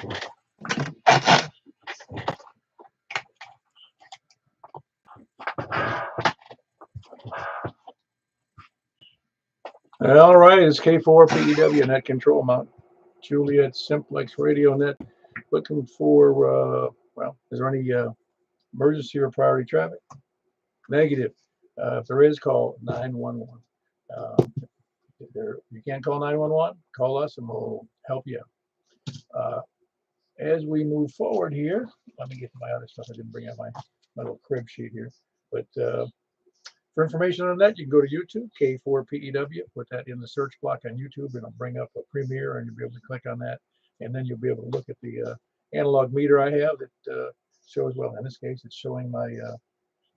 All right, it's K4PEW Net Control Mount. Juliet Simplex Radio Net. Looking for, well, is there any emergency or priority traffic? Negative. If there is, call 911. If you can't call 911, call us and we'll help you out. As we move forward here, let me get to my other stuff. I didn't bring out my little crib sheet here. But for information on that, you can go to YouTube, K4PEW, put that in the search block on YouTube, and it'll bring up a premiere, and you'll be able to click on that. And then you'll be able to look at the analog meter I have that shows, well, in this case, it's showing my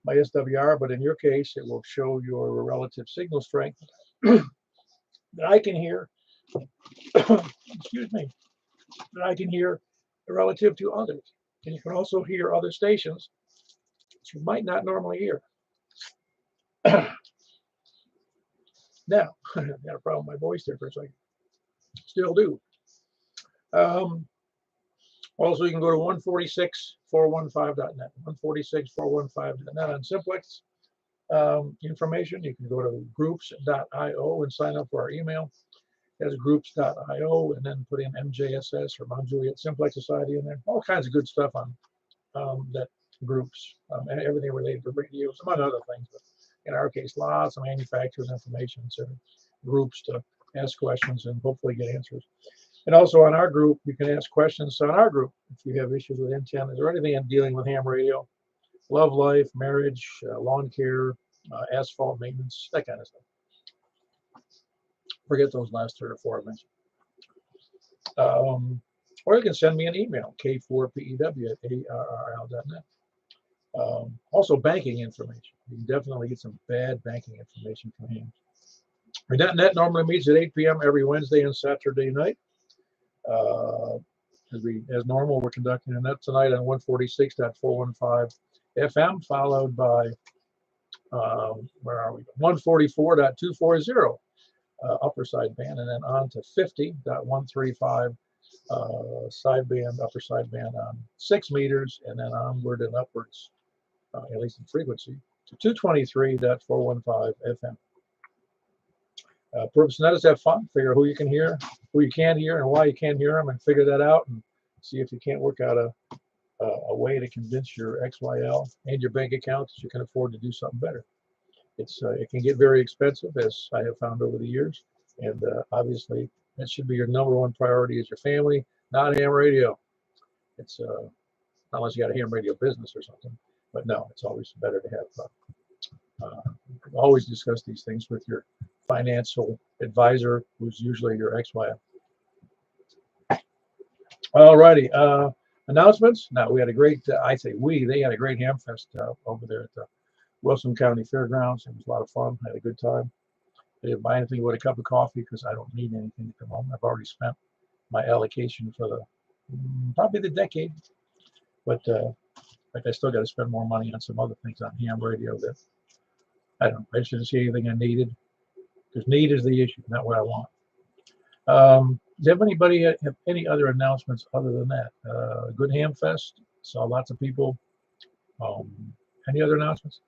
my SWR, but in your case, it will show your relative signal strength that I can hear, excuse me, that I can hear relative to others. And you can also hear other stations that you might not normally hear. Now, I got a problem with my voice there for a second. Still do. Also, you can go to 146.415.net, 146.415.net on Simplex information. You can go to groups.io and sign up for our email. As groups.io, and then put in MJSS or Mount Juliet Simplex Society in there. All kinds of good stuff on that groups, and everything related to radio, some other things. But in our case, lots of manufacturers information, so groups to ask questions and hopefully get answers. And also on our group, you can ask questions on our group if you have issues with antennas or anything in dealing with ham radio, love life, marriage, lawn care, asphalt maintenance, that kind of stuff. Forget those last 3 or 4 I mentioned. Or you can send me an email, k4pew@arrl.net. Also, banking information. You can definitely get some bad banking information from him. Net normally meets at 8 p.m. every Wednesday and Saturday night. As normal, we're conducting a net tonight on 146.415 FM, followed by, where are we? 144.240. Upper sideband, and then on to 50.135 sideband, upper sideband on 6 meters, and then onward and upwards, at least in frequency, to 223.415 FM. Purpose of that is have fun, figure out who you can hear, who you can't hear, and why you can't hear them, and figure that out, and see if you can't work out a way to convince your XYL and your bank account that you can afford to do something better. It can get very expensive, as I have found over the years, and obviously that should be your #1 priority is your family, not ham radio. It's unless you got a ham radio business or something, but no, it's always better to have. Always discuss these things with your financial advisor, who's usually your XYL. Alrighty, announcements. Now we had a great. They had a great ham fest over there at the Wilson County Fairgrounds. It was a lot of fun. I had a good time. I didn't buy anything but a cup of coffee because I don't need anything at the moment. I've already spent my allocation for probably the decade. But I still got to spend more money on some other things on ham radio that I don't know. I shouldn't see anything I needed, because need is the issue, not what I want. Does anybody have any other announcements other than that? Good ham fest. Saw lots of people. Any other announcements?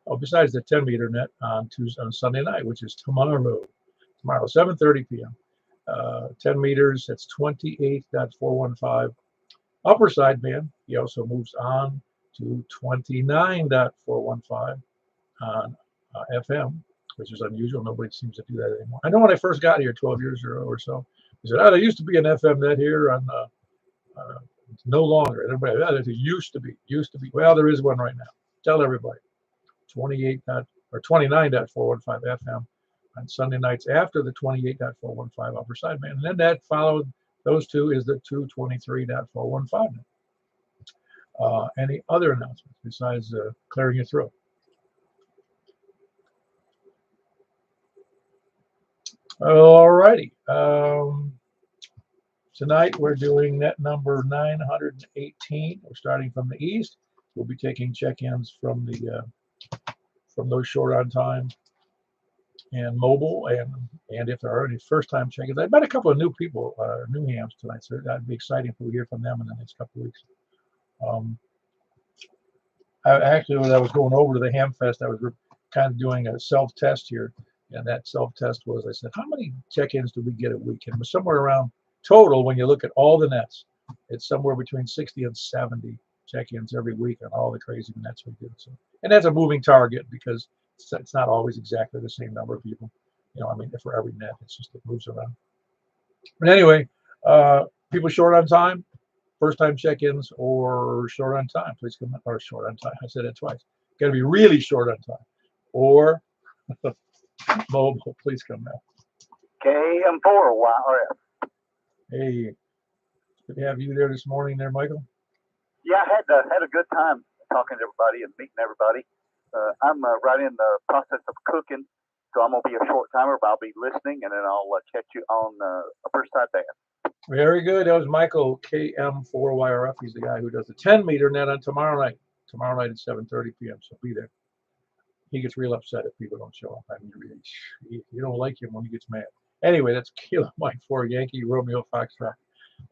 Oh, besides the 10-meter net on Sunday night, which is tomorrow, 7:30 p.m. 10 meters, that's 28.415 upper sideband. He also moves on to 29.415 on FM, which is unusual. Nobody seems to do that anymore. I know when I first got here 12 years ago or so, they said, there used to be an FM net here on it's no longer. Everybody, it used to be. Well, there is one right now. Tell everybody. 29.415 FM on Sunday nights after the 28.415 upper sideband. And then that followed those two is the 223.415. Any other announcements besides clearing your throat? All righty. Tonight we're doing net number 918. We're starting from the east. We'll be taking check-ins from those short on time and mobile, and if there are any first-time check-ins. I met a couple of new people, new hams tonight, so that'd be exciting if we hear from them in the next couple of weeks. Actually, when I was going over to the Ham Fest, I was kind of doing a self-test here, and that self-test was, I said, how many check-ins do we get a week? And it was somewhere around total, when you look at all the nets, it's somewhere between 60 and 70 check-ins every week on all the crazy nets we do. So, and that's a moving target because it's not always exactly the same number of people. I mean, for every net, it's just it moves around. But anyway, people short on time, first-time check-ins, or short on time, please come, or short on time. I said it twice. Got to be really short on time, or mobile, please come now. KM4YRF. Hey, good to have you there this morning, there, Michael. Yeah, I had a good time talking to everybody and meeting everybody. I'm right in the process of cooking, so I'm gonna be a short timer, but I'll be listening, and then I'll catch you on the first side band. Very good. That was Michael, KM4YRF. He's the guy who does the 10-meter net on tomorrow night. Tomorrow night at 7:30 p.m. So be there. He gets real upset if people don't show up. I mean, really, you don't like him when he gets mad. Anyway, that's Kilo Mike 4 Yankee Romeo Foxtrot,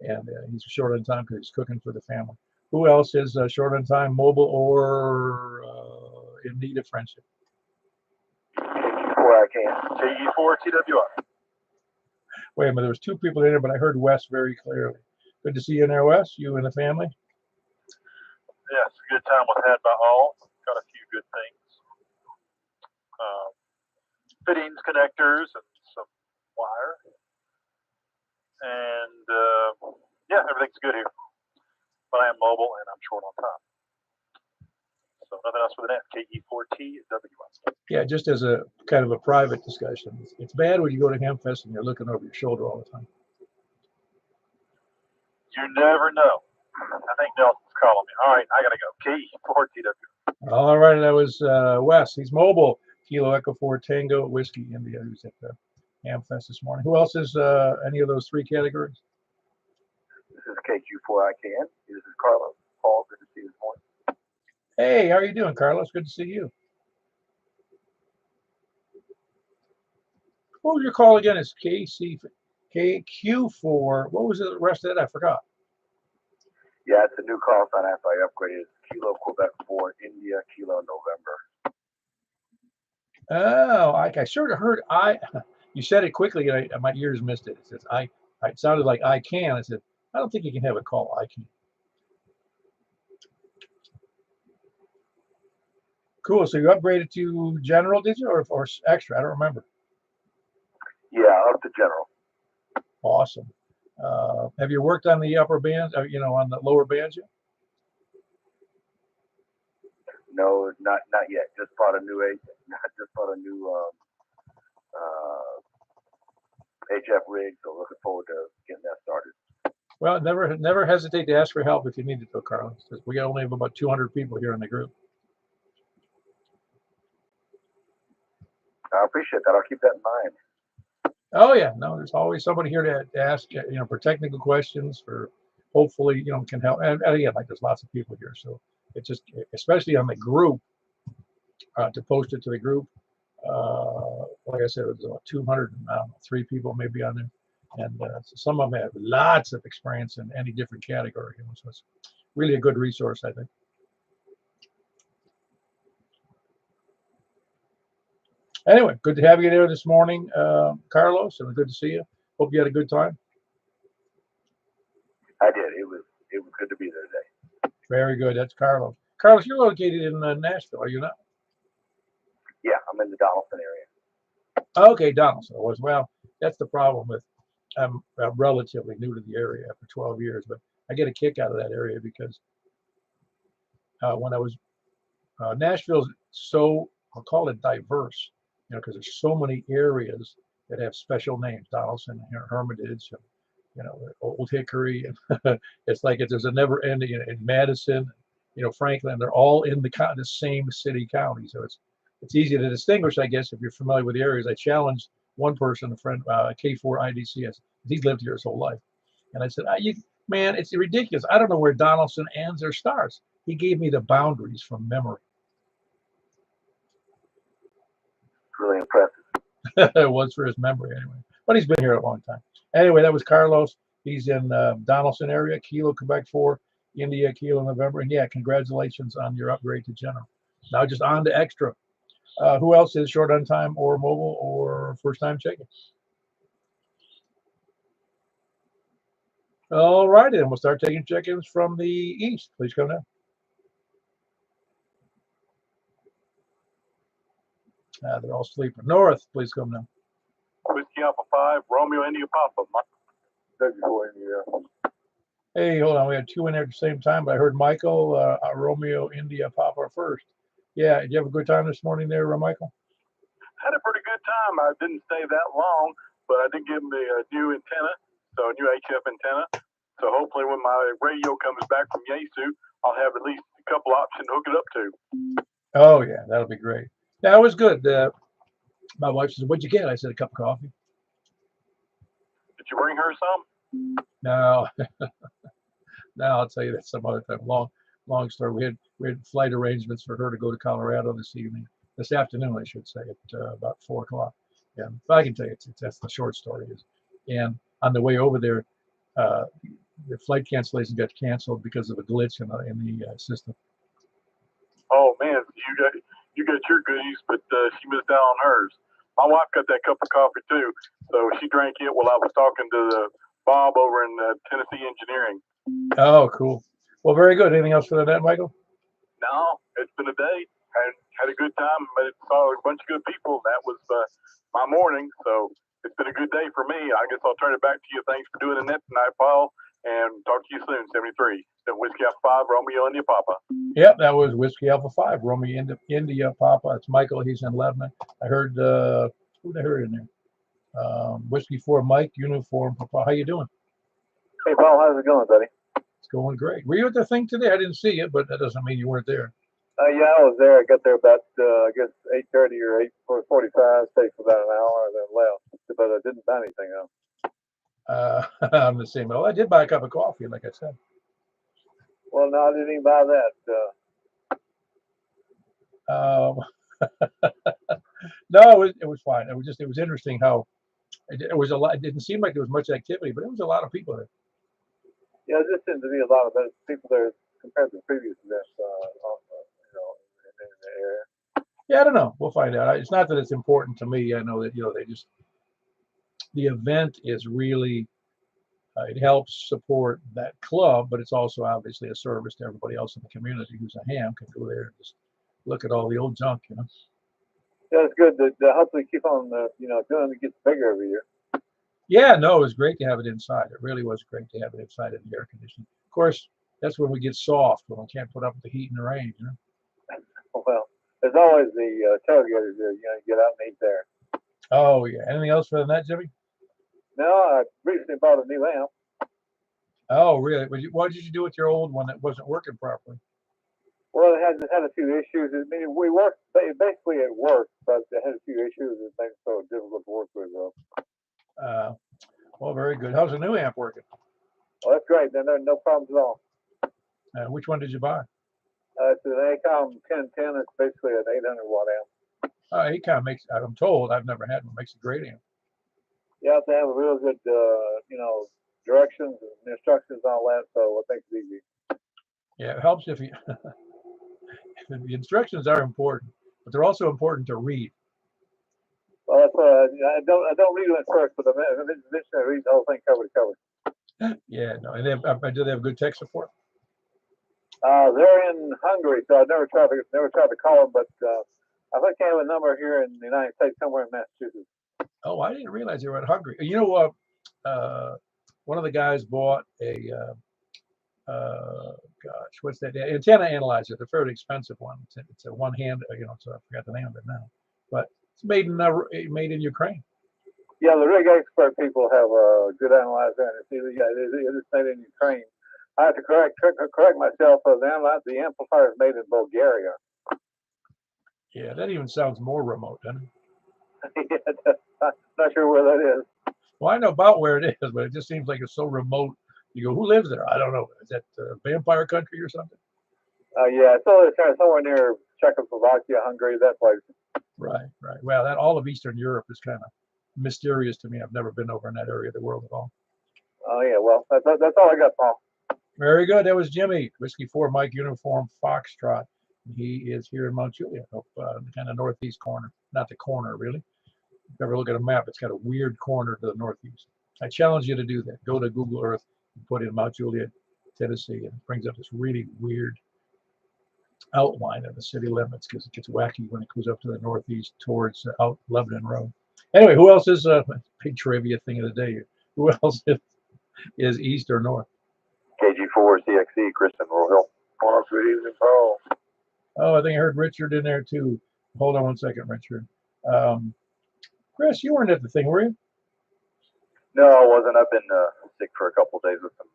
and he's short on time because he's cooking for the family. Who else is short on time, mobile, or in need of friendship? KE4TWR. Wait a minute, there was two people in there, but I heard Wes very clearly. Good to see you in there, Wes. You and the family. Yes, a good time was had by all. Got a few good things. Fittings, connectors, and some wire. And yeah, everything's good here. But I am mobile and I'm short on time. So nothing else for the net. KE4TWR. Yeah, just as a kind of a private discussion. It's bad when you go to Hamfest and you're looking over your shoulder all the time. You never know. I think Nelson's calling me. All right, I gotta go. KE4TWR. All right, that was Wes. He's mobile. Kilo Echo 4 Tango Whiskey India, who's at the Hamfest this morning. Who else is any of those three categories? This is KQ4IKN. This is Carlos. Paul, good to see you this morning. Hey, how are you doing, Carlos? Good to see you. What was your call again? It's KQ4. What was the rest of it? I forgot. Yeah, it's a new call sign after I upgraded. Kilo Quebec 4 India Kilo November. Oh, I sort of heard you said it quickly and my ears missed it. It says it sounded like I can. I said, I don't think you can have a call. I can. Cool. So you upgraded to general, did you, or extra? I don't remember. Yeah, up to general. Awesome. Have you worked on the upper bands, on the lower bands yet? No, not yet. Just bought a new HF rig, so looking forward to getting that started. Well, never hesitate to ask for help if you need it, though, Carlos, because we only have about 200 people here in the group. I appreciate that. I'll keep that in mind. Oh yeah, no, there's always somebody here to ask, for technical questions, for hopefully, can help. And again, like there's lots of people here, so it's just, especially on the group, to post it to the group. Like I said, it was about 203 people maybe on there, and so some of them have lots of experience in any different category. So it's really a good resource, I think. Anyway, good to have you there this morning, Carlos, and good to see you. Hope you had a good time. I did. It was good to be there today. Very good. That's Carlos. Carlos, you're located in Nashville, are you not? Yeah, I'm in the Donaldson area. Okay, Donaldson. Well, that's the problem with, I'm relatively new to the area after 12 years, but I get a kick out of that area because when I was, Nashville's so, I'll call it diverse, because there's so many areas that have special names, Donaldson, Hermitage, Old Hickory, and it's like there's a never ending in Madison, Franklin. They're all in the same city county, so it's easy to distinguish, I guess, if you're familiar with the areas. I challenged one person, a friend, K4IDCS. He's lived here his whole life, and I said, man, it's ridiculous. I don't know where Donaldson ends or starts. He gave me the boundaries from memory. Really impressive. It was for his memory anyway. But he's been here a long time. Anyway, that was Carlos. He's in Donaldson area, Kilo, Quebec 4, India, Kilo, November. And yeah, congratulations on your upgrade to General. Now just on to Extra. Who else is short on time or mobile or first time checking? All right, then we'll start taking check-ins from the east. Please come down. They're all sleeping. North, please come down. Whiskey Alpha 5, Romeo India Papa. Hey, hold on. We had two in there at the same time, but I heard Michael, Romeo, India, Papa first. Yeah, did you have a good time this morning there, Michael? Had a pretty good time. I didn't stay that long, but I did give him the new antenna, so a new HF antenna. So hopefully when my radio comes back from Yaesu, I'll have at least a couple options to hook it up to. Oh, yeah, that'll be great. Yeah, it was good. My wife says, "What'd you get?" I said, "A cup of coffee." Did you bring her some? No, no, I'll tell you that some other time. Long story. We had flight arrangements for her to go to Colorado this afternoon, I should say, at about 4 o'clock. Yeah, but I can tell you, that's the short story. And on the way over there, the flight cancellation got canceled because of a glitch in the system. Oh man, you got your goodies, but she missed out on hers. My wife got that cup of coffee too, so she drank it while I was talking to Bob over in Tennessee Engineering. Oh, cool. Well, very good. Anything else for the net, Michael? No, it's been a day. Had a good time. Saw a bunch of good people. That was my morning, so it's been a good day for me. I guess I'll turn it back to you. Thanks for doing the net tonight, Paul, and talk to you soon. 73. The Whiskey Alpha 5, Romeo India Papa. Yep, that was Whiskey Alpha 5, Romeo India Papa. It's Michael. He's in Lebanon. I heard who I heard in there? Whiskey 4, Mike, Uniform Papa. How you doing? Hey, Paul, how's it going, buddy? It's going great. Were you at the thing today? I didn't see it, but that doesn't mean you weren't there. Yeah, I was there. I got there about, I guess, 8:30 or 8:45, stayed for about an hour, and then left. But I didn't buy anything else. I'm the same. Well, I did buy a cup of coffee, like I said. Well, no, I didn't even buy that. No, it was fine. It was interesting how it was a lot. It didn't seem like there was much activity, but it was a lot of people there. Yeah, there just seems to be a lot of people there compared to previous events, in the area. Yeah, I don't know. We'll find out. It's not that it's important to me. I know that the event is really it helps support that club, but it's also obviously a service to everybody else in the community who's a ham can go there and just look at all the old junk, Yeah, it's good to hopefully keep on, doing it gets bigger every year. Yeah, no, it was great to have it inside. It really was great to have it inside in the air conditioning. Of course, that's when we get soft, when we can't put up with the heat and the rain, Well, there's always the tailgaters there, you get out and eat there. Oh, yeah. Anything else for the net, Jimmy? No, I recently bought a new amp. Oh, really? What did you do with your old one that wasn't working properly? Well, it had a few issues. I mean, basically it worked, but it had a few issues that made it so difficult to work with, though. Well, very good. How's the new amp working? Well, that's great. No problems at all. Which one did you buy? It's an ACOM 1010. It's basically an 800-watt amp. ACOM makes, I'm told, I've never had one, makes a great amp. You have to have a real good, directions and instructions and all that, so I think it's easy. Yeah, it helps if you, the instructions are important, but they're also important to read. Well, I don't read them at first, but eventually I read the whole thing cover to cover. Yeah, no, and do they have good tech support? They're in Hungary, so I've never tried to call them, but I think they have a number here in the United States, somewhere in Massachusetts. Oh, I didn't realize they were in Hungary. One of the guys bought a what's that? Antenna analyzer. They're fairly expensive one. It's a one-hand, so I forgot the name of it now. But it's made in Ukraine. Yeah, the rig expert people have a good analyzer, and it is made in Ukraine. I have to correct myself. The amplifier is made in Bulgaria. Yeah, that even sounds more remote, doesn't it? Yeah, not sure where that is. Well, I know about where it is, but it just seems like it's so remote. You go, who lives there? I don't know. Is that vampire country or something? Yeah, it's somewhere near Czechoslovakia, Hungary, that place. Right, right. Well, that all of Eastern Europe is kind of mysterious to me. I've never been over in that area of the world at all. Oh yeah, well that's all I got, Paul. Very good. That was Jimmy, Whiskey 4 Mike Uniform Foxtrot. He is here in Mount Juliet, up the kind of northeast corner. Not the corner, really. If you ever look at a map, it's got a weird corner to the northeast. I challenge you to do that. Go to Google Earth and put in Mount Juliet, Tennessee, and it brings up this really weird outline of the city limits because it gets wacky when it goes up to the northeast towards out Lebanon Road. Anyway, who else is big trivia thing of the day? Who else is east or north? KG4 CXC, Kristen Royal. Oh, good evening, Paul. Oh, I think I heard Richard in there too. Hold on one second, Richard. Chris, you weren't at the thing, were you? No, I wasn't. I've been sick for a couple of days with some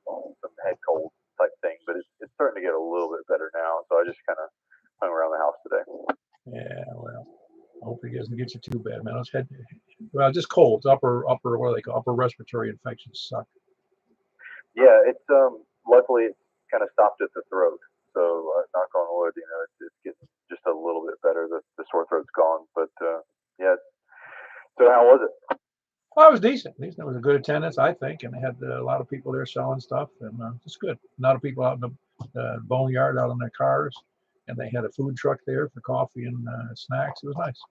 head cold type thing, but it's starting to get a little bit better now. So I just kind of hung around the house today. Yeah, well, I hope it doesn't get you too bad, man. Well, just colds, upper, what do they call upper respiratory infections suck. Yeah, it's luckily it kind of stopped at the throat. So knock on wood, it's getting just a little bit better. The sore throat's gone, but yeah. So how was it? Well, it was decent. It was a good attendance, I think, and they had a lot of people there selling stuff, and it's good. A lot of people out in the boneyard, out in their cars, and they had a food truck there for coffee and snacks. It was nice.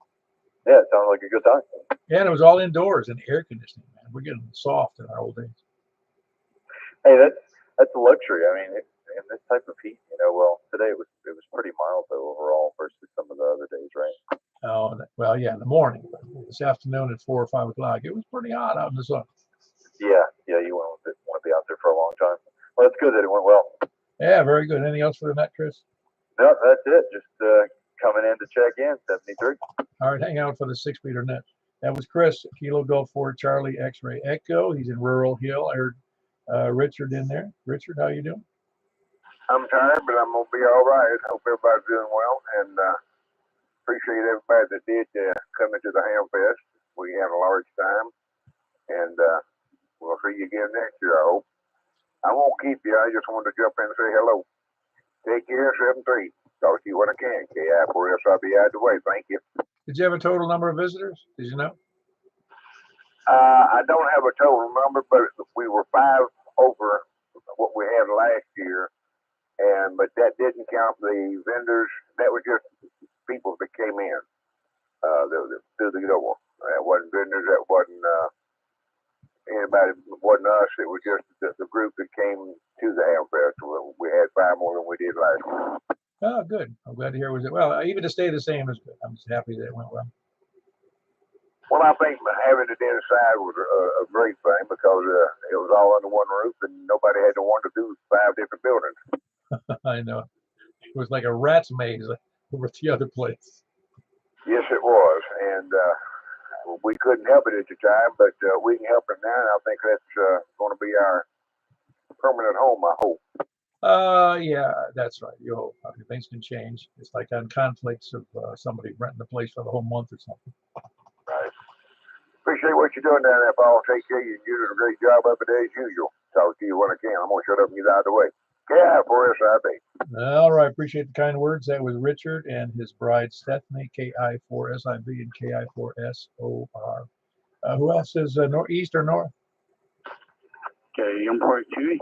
Yeah, it sounded like a good time. Yeah, and it was all indoors and air conditioning, man. We're getting soft in our old days. Hey, that's a luxury. I mean, in this type of heat, well, today it was pretty mild though overall versus some of the other days, right? Oh, well, yeah, in the morning. But this afternoon at 4 or 5 o'clock, it was pretty hot out in the sun. Yeah, you want to be out there for a long time. Well, it's good that it went well. Yeah, very good. Anything else for the net, Chris? No, that's it. Just coming in to check in, 73. All right, hang out for the 6-meter net. That was Chris, Kilo Golf 4 Charlie X-Ray Echo. He's in Rural Hill. I heard Richard in there. Richard, how you doing? I'm tired, but I'm gonna be all right. Hope everybody's doing well, and appreciate everybody that did come into the Ham Fest. We had a large time, and we'll see you again next year, I hope. I won't keep you. I just wanted to jump in and say hello. Take care, 7-3. Talk to you when I can. KI4S, I'll be out of the way. Thank you. Did you have a total number of visitors? Did you know? I don't have a total number, but we were 5 over what we had last year, but that didn't count the vendors. That was just people that came in through the door. That wasn't vendors. That wasn't anybody. It wasn't us. It was just the group that came to the Ham Festival. We had 5 more than we did last year. Oh, good. I'm glad to hear it was. Well, even to stay the same is good. I'm just happy that it went well. Well, I think having it inside was a great thing because it was all under one roof and nobody had to wander through 5 different buildings. I know. It was like a rat's maze over at the other place. Yes, it was. And we couldn't help it at the time, but we can help it now. And I think that's going to be our permanent home, I hope. Yeah, that's right. You hope. I mean, things can change. It's like on conflicts of somebody renting the place for the whole month or something. Right. Appreciate what you're doing down there, Paul. Take care. You're doing a great job up there as usual. Talk to you when I can. I'm going to shut up and get out of the way. KI4SIB. All right. Appreciate the kind words. That was Richard and his bride, Stephanie, KI4SIB and KI4SOR. Who else is east or north? Okay, I'm part 2.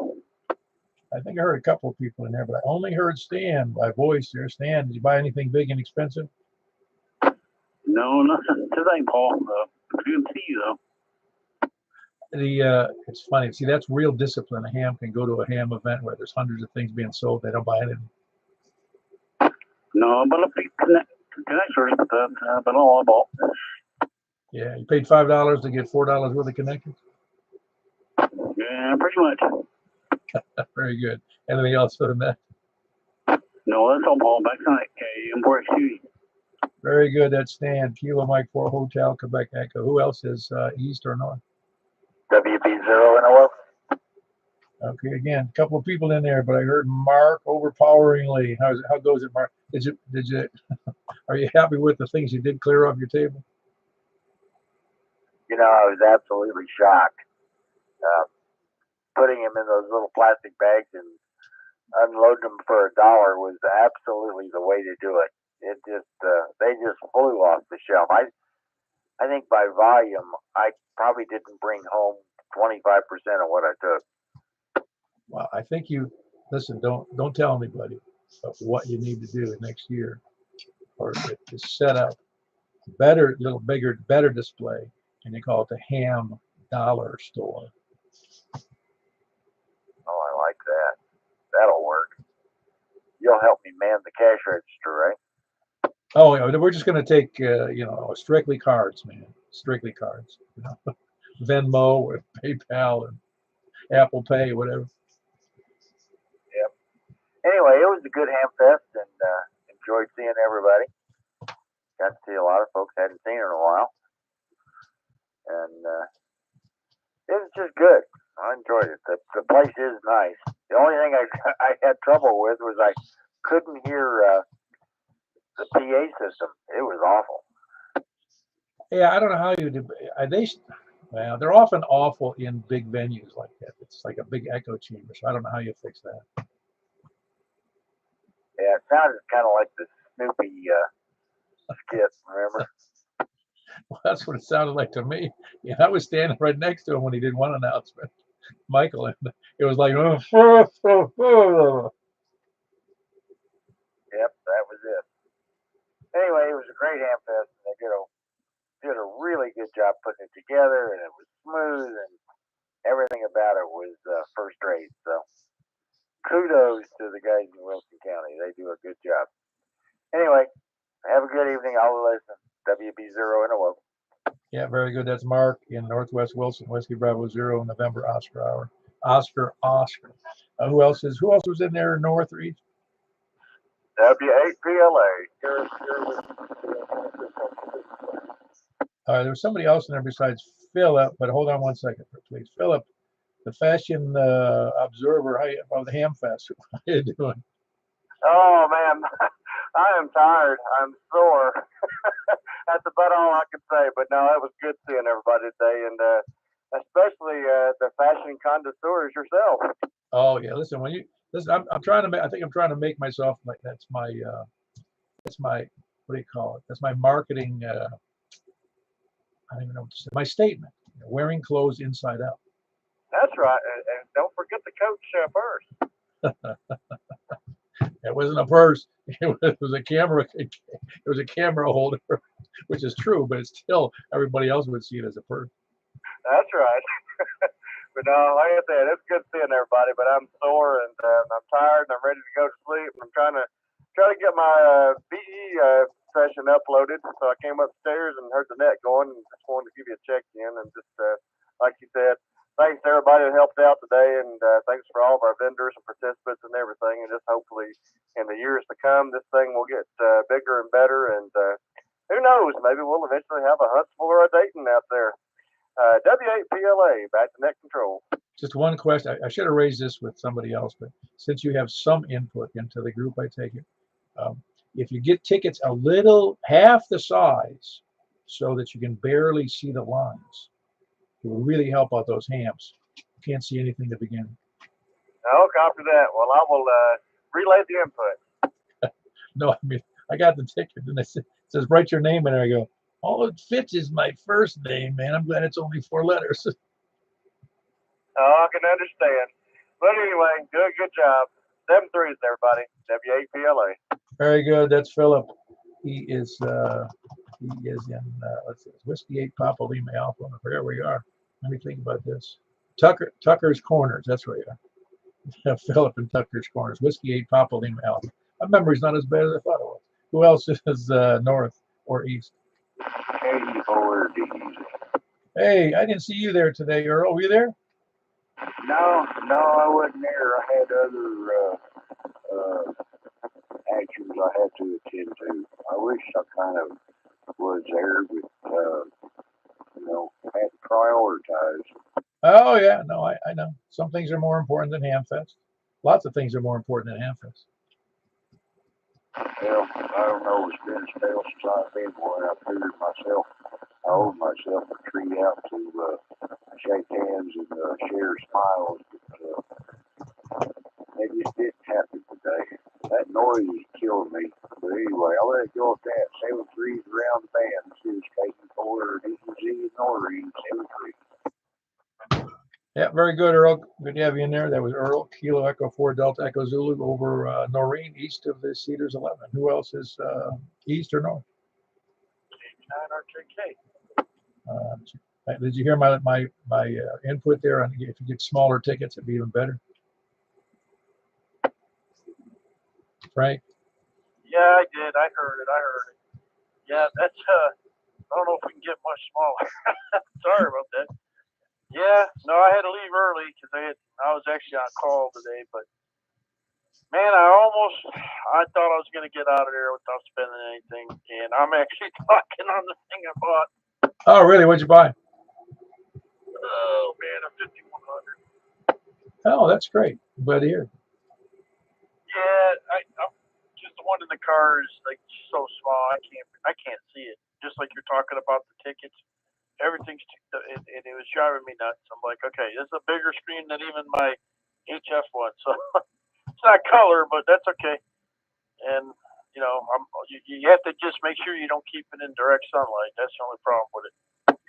I think I heard a couple of people in there, but I only heard Stan by voice there. Stan, did you buy anything big and expensive? No, nothing today, Paul. Good to see you, though. It's funny. See, that's real discipline. A ham can go to a ham event where there's hundreds of things being sold. They don't buy anything. No, but I picked connectors, but all I bought. Yeah, you paid $5 to get $4 worth of connectors. Yeah, pretty much. Very good. Anything else for the net? No, that's all, Paul. Back tonight. Okay, I'm part 2. Very good. That's Stan. Kilo Mike 4 Hotel Quebec Echo. Who else is east or north? WB0 and 11. Okay, again, a couple of people in there, but I heard Mark overpoweringly. How goes it, Mark? Did you are you happy with the things you did clear off your table? I was absolutely shocked. Putting them in those little plastic bags and unloading them for $1 was absolutely the way to do it. It just they just flew off the shelf. I think by volume, I probably didn't bring home 25% of what I took. Well, I think you listen. Don't tell anybody what you need to do next year, or to set up better, little bigger, better display, and they call it the ham dollar store. Oh, I like that. That'll work. You'll help me man the cash register, right? Oh, yeah, we're just going to take, strictly cards, man. Strictly cards. Venmo or PayPal and Apple Pay, whatever. Yep. Anyway, it was a good ham fest and enjoyed seeing everybody. Got to see a lot of folks I hadn't seen in a while. And it was just good. I enjoyed it. The place is nice. The only thing I had trouble with was I couldn't hear the PA system. It was awful. Yeah, I don't know how you do. Well, they're often awful in big venues like that. It's like a big echo chamber. So I don't know how you fix that. Yeah, it sounded kind of like the Snoopy skit, remember? Well, that's what it sounded like to me. Yeah, I was standing right next to him when he did one announcement, Michael, and it was like, oh. Yep, that was it. Anyway, it was a great ham fest. And they did a really good job putting it together, and it was smooth, and everything about it was first rate. So kudos to the guys in Wilson County. They do a good job. Anyway, have a good evening. I'll listen. WB0NO. Yeah, very good. That's Mark in Northwest Wilson, Whiskey Bravo 0, November Oscar hour. Oscar. Who else was in there, north or east? W8PLA. There was somebody else in there besides Philip, but hold on one second, please. Philip, the fashion observer of the Ham Fest. How you doing? Oh, man. I am tired. I'm sore. That's about all I can say. But no, it was good seeing everybody today, and especially the fashion connoisseurs yourself. Oh yeah, listen. I'm trying to. I think I'm trying to make myself like that's my. What do you call it? That's my marketing. I don't even know what to say. My statement. Wearing clothes inside out. That's right, and don't forget the coach purse. It wasn't a purse. It was a camera. It was a camera holder, which is true, but it's still everybody else would see it as a purse. That's right. But no, like I said, it's good seeing everybody. But I'm sore and I'm tired and I'm ready to go to sleep. And I'm trying to get my BE session uploaded. So I came upstairs and heard the net going, and just wanted to give you a check in and just like you said, thanks to everybody that helped out today, and thanks for all of our vendors and participants and everything. And just hopefully in the years to come, this thing will get bigger and better. And who knows? Maybe we'll eventually have a Huntsville or a Dayton out there. W8PLA, back to net control. Just one question. I should have raised this with somebody else, but since you have some input into the group, I take it. If you get tickets a little half the size so that you can barely see the lines, it will really help out those hams. You can't see anything to begin. No, copy that. Well, I will relay the input. No, I mean, I got the ticket and it says, write your name in there. I go, all it fits is my first name, man. I'm glad it's only 4 letters. Oh, I can understand. But anyway, do a good job. 7 threes, everybody. W8PLA. Very good. That's Philip. He is in let's see, Whiskey 8 Papa Lima Alpha. I forget where you are. Let me think about this. Tucker's Corners. That's where you are. Philip and Tucker's Corners. Whiskey 8 Papa Lima Alpha. My memory's not as bad as I thought it was. Who else is north or east? 84 D's. Hey, I didn't see you there today, Earl. Were you there? No, I wasn't there. I had other actions I had to attend to. I wish I kind of was there, but had to prioritize. Oh yeah, no, I know. Some things are more important than Hamfest. Lots of things are more important than Hamfest. Well, I don't know. It's been a spell since I've been one. I figured I owed myself a treat out to shake hands and share smiles, but it just didn't happen today. That noise is killing me. But anyway, I'll let it go. very good, Earl. Good to have you in there. That was Earl, Kilo Echo 4 Delta Echo Zulu over Noreen, east of the Cedars 11. Who else is east or north? Did you hear my input there? If you get smaller tickets, it'd be even better. Frank? Yeah, I did. I heard it. Yeah, that's I don't know if we can get much smaller. Sorry about that. Yeah, no, I had to leave early because I was actually on call today. But man, I thought I was gonna get out of there without spending anything, and I'm actually talking on the thing I bought. Oh, really? What'd you buy? Oh man, a 5100. Oh, that's great. I'm glad to hear. Yeah, I'm just the one in the car is like so small. I can't see it. Just like you're talking about the tickets, everything's and it was driving me nuts. I'm like, okay, this is a bigger screen than even my HF one, so it's not color, but that's okay. And you have to just make sure you don't keep it in direct sunlight. That's the only problem with it.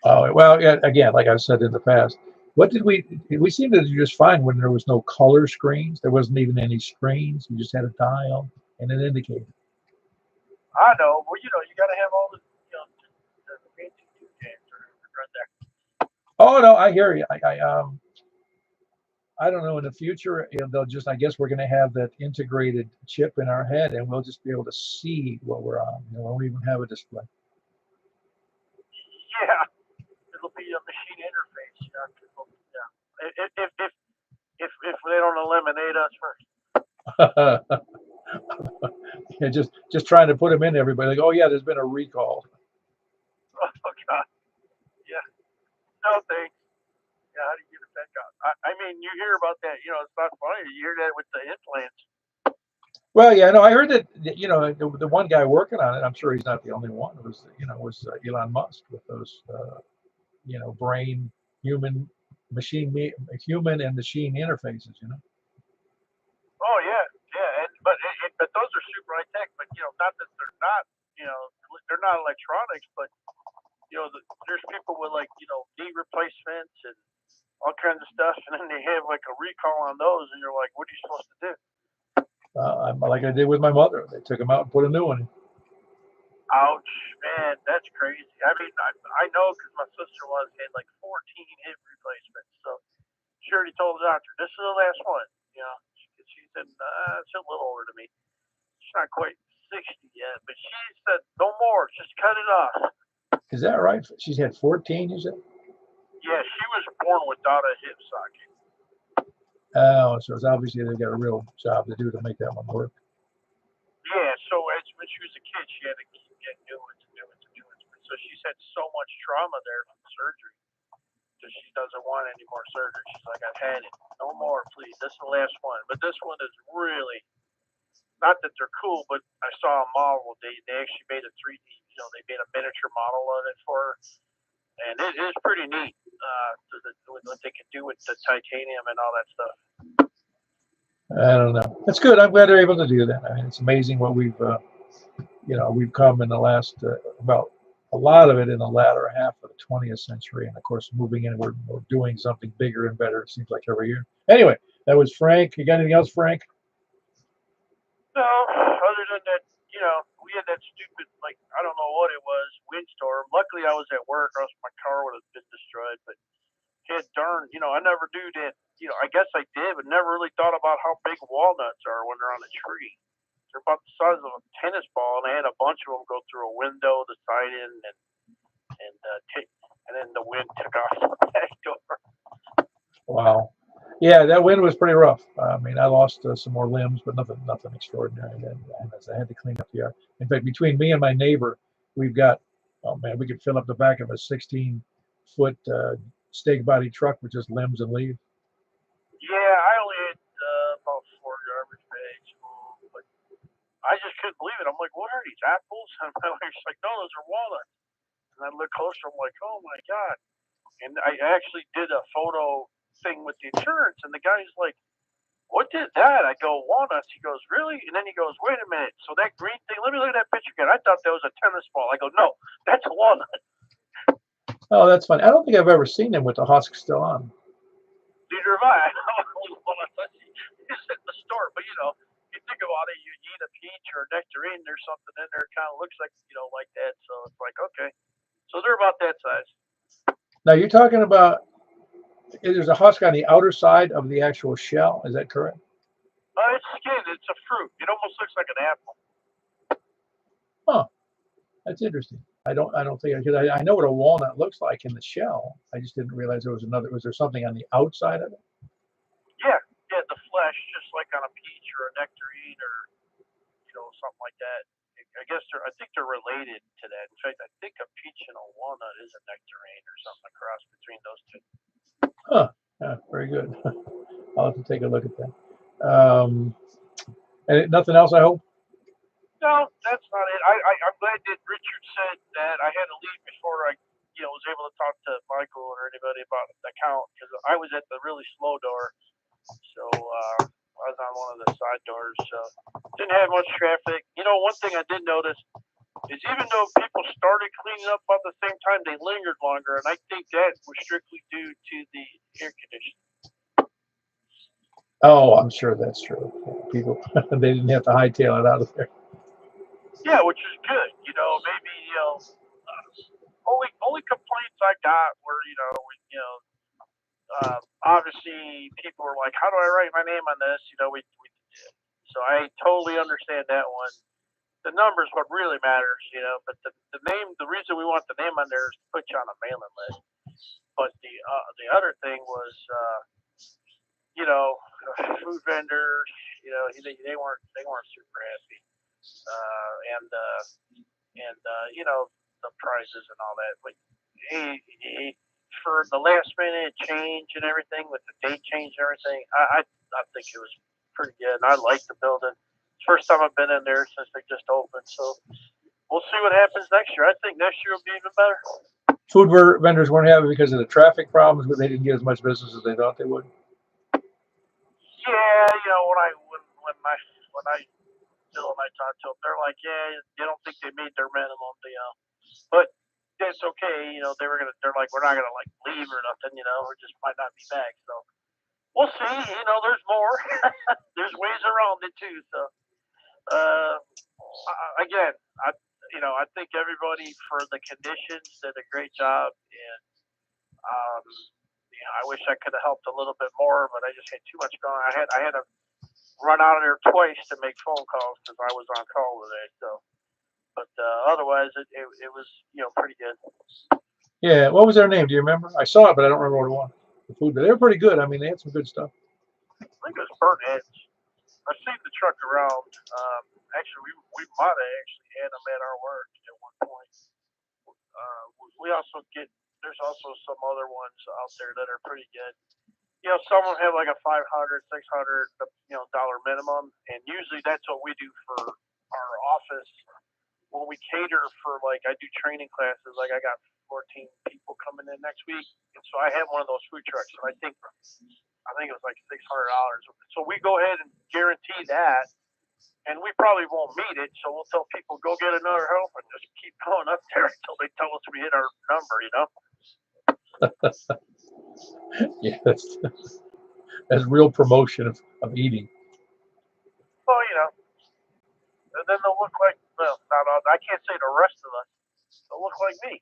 Oh, well, yeah, again, like I've said in the past, we seem to do just fine when there was no color screens. There wasn't even any screens. You just had a dial and an indicator. I know. Well, you got to have all the fancy games right there. Oh no, I hear you. I don't know. In the future, they'll just. I guess we're going to have that integrated chip in our head, and we'll just be able to see what we're on. We won't even have a display. Yeah, it'll be a machine interface. Yeah. If they don't eliminate us first. Yeah, just trying to put them in everybody. Like, oh yeah, there's been a recall. Oh God. Yeah. No thanks. Yeah, how do you get it back out? I mean, you hear about that. It's not funny. You hear that with the implants. Well, yeah, no, I heard that. The one guy working on it. I'm sure he's not the only one. Was Elon Musk with those brain human human and machine interfaces. Oh yeah, but those are super high tech. But not that they're not. They're not electronics, but there's people with knee replacements and all kinds of stuff, and then they have like a recall on those, and you're like, what are you supposed to do? Like I did with my mother. They took them out and put a new one in. Ouch, man, that's crazy. I mean, I know because my sister-in-law had like 14 hip replacements, so she already told the doctor, this is the last one. She said, she's a little older than me. She's not quite 60 yet, but she said, no more, just cut it off. Is that right? She's had 14, you said? Yeah, she was born without a hip socket. Oh, so it's obviously they got a real job to do to make that one work. Yeah, so when she was a kid, she had to get new ones. So she's had so much trauma there from the surgery that she doesn't want any more surgery. She's like, I've had it. No more, please. This is the last one. But this one is really, not that they're cool, but I saw a model. They actually made a 3D, they made a miniature model of it for her. And it is pretty neat what they can do with the titanium and all that stuff. I don't know. That's good. I'm glad they're able to do that. I mean, it's amazing what we've come in the last, a lot of it in the latter half of the 20th century. And of course, moving in, we're doing something bigger and better, it seems like every year. Anyway, that was Frank. You got anything else, Frank? No, other than that, we had that stupid, I don't know what it was, windstorm. Luckily, I was at work, or else my car would have been destroyed. But it darn, I never do that. I guess I did, but never really thought about how big walnuts are when they're on a tree. They're about the size of a tennis ball, and I had a bunch of them go through a window, the side end, and then the wind took off the back door. Wow. Yeah, that wind was pretty rough. I mean, I lost some more limbs, but nothing extraordinary. And I had to clean up the yard. In fact, between me and my neighbor, we've got, oh man, we could fill up the back of a 16-foot stake body truck with just limbs and leaves. Yeah, I only had about 4 garbage bags, but I just couldn't believe it. I'm like, what are these, apples? And my wife's like, no, those are walnuts. And I look closer, I'm like, oh my God. And I actually did a photo thing with the insurance, and the guy's like, what did that? I go, walnuts. He goes, really? And then he goes, wait a minute. So that green thing, let me look at that picture again. I thought that was a tennis ball. I go, no, that's a walnut. Oh, that's fun. I don't think I've ever seen them with the husk still on. neither have I. It's at the store, but you know, you think about it, you eat a peach or a nectarine, there's something in there kind of looks like, you know, like that. So it's like, okay. So they're about that size. Now you're talking about there's a husk on the outer side of the actual shell. Is that correct? It's skin. It's a fruit. It almost looks like an apple. Huh. That's interesting. I don't think because I know what a walnut looks like in the shell. I just didn't realize there was another. Was there something on the outside of it? Yeah, yeah, the flesh, just like on a peach or a nectarine or you know something like that. I guess I think they're related to that. In fact, I think a peach and a walnut is a nectarine or something across between those two. Huh. Yeah, very good. I'll have to take a look at that. And nothing else, I hope. No, that's not it. I'm glad that Richard said that I had to leave before I, you know, was able to talk to Michael or anybody about the account because I was at the really slow door, so I was on one of the side doors, so didn't have much traffic. You know, one thing I did notice is even though people started cleaning up about the same time, they lingered longer, and I think that was strictly due to the air conditioning. Oh, I'm sure that's true. People, they didn't have to hightail it out of there. Yeah, which is good. You know, maybe only complaints I got were obviously people were like, how do I write my name on this? You know, so I totally understand that one. The number's what really matters, you know. But the name, the reason we want the name on there is to put you on a mailing list. But the other thing was, you know, food vendors, you know, they weren't super happy, and you know the prices and all that. But for the last minute change and everything with the date change and everything, I think it was pretty good. And I like the building. First time I've been in there since they just opened, so we'll see what happens next year. I think next year will be even better. Food vendors weren't happy because of the traffic problems, but they didn't get as much business as they thought they would. Yeah, you know when I Bill and I talked to them, they're like, yeah, they don't think they made their minimum, you know, but that's okay. You know, they're like, we're not gonna like leave or nothing, you know, or just might not be back. So we'll see. You know, there's more. There's ways around it too. So again, I think everybody for the conditions did a great job, and I wish I could have helped a little bit more, but I just had too much going. I had to run out of there twice to make phone calls because I was on call today. So, but otherwise, it was pretty good. Yeah, what was their name? Do you remember? I saw it, but I don't remember what it was. The food, but they were pretty good. I mean, they had some good stuff. I think it was Burnt Ends. I've seen the truck around. Actually, we might have actually had them at our work at one point. We also there's also some other ones out there that are pretty good. You know, some of them have like a $500, $600, dollar minimum, and usually that's what we do for our office when we cater for like I do training classes. Like I got 14 people coming in next week, and so I have one of those food trucks, and I think it was like $600. So we go ahead and guarantee that, and we probably won't meet it. So we'll tell people go get another help and just keep going up there until they tell us we hit our number. You know. Yeah, that's real promotion of eating. Well, and then they'll look like not all. I can't say the rest of us. They'll look like me.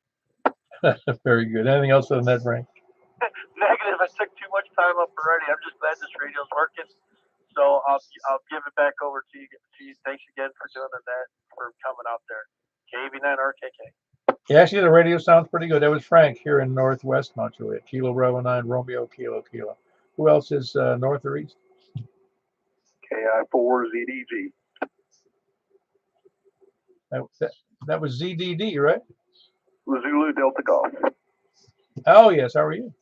Very good. Anything else on that, Frank? Negative. I took too much time up already. I'm just glad this radio's working. So I'll give it back over to you. Thanks again for doing that, for coming out there. KV9RKK. Yeah, actually, the radio sounds pretty good. That was Frank here in Northwest Mount Juliet. Kilo Bravo 9, Romeo, Kilo. Who else is north or east? KI4ZDG. That was ZDD, right? Zulu Delta Golf. Oh, yes. How are you?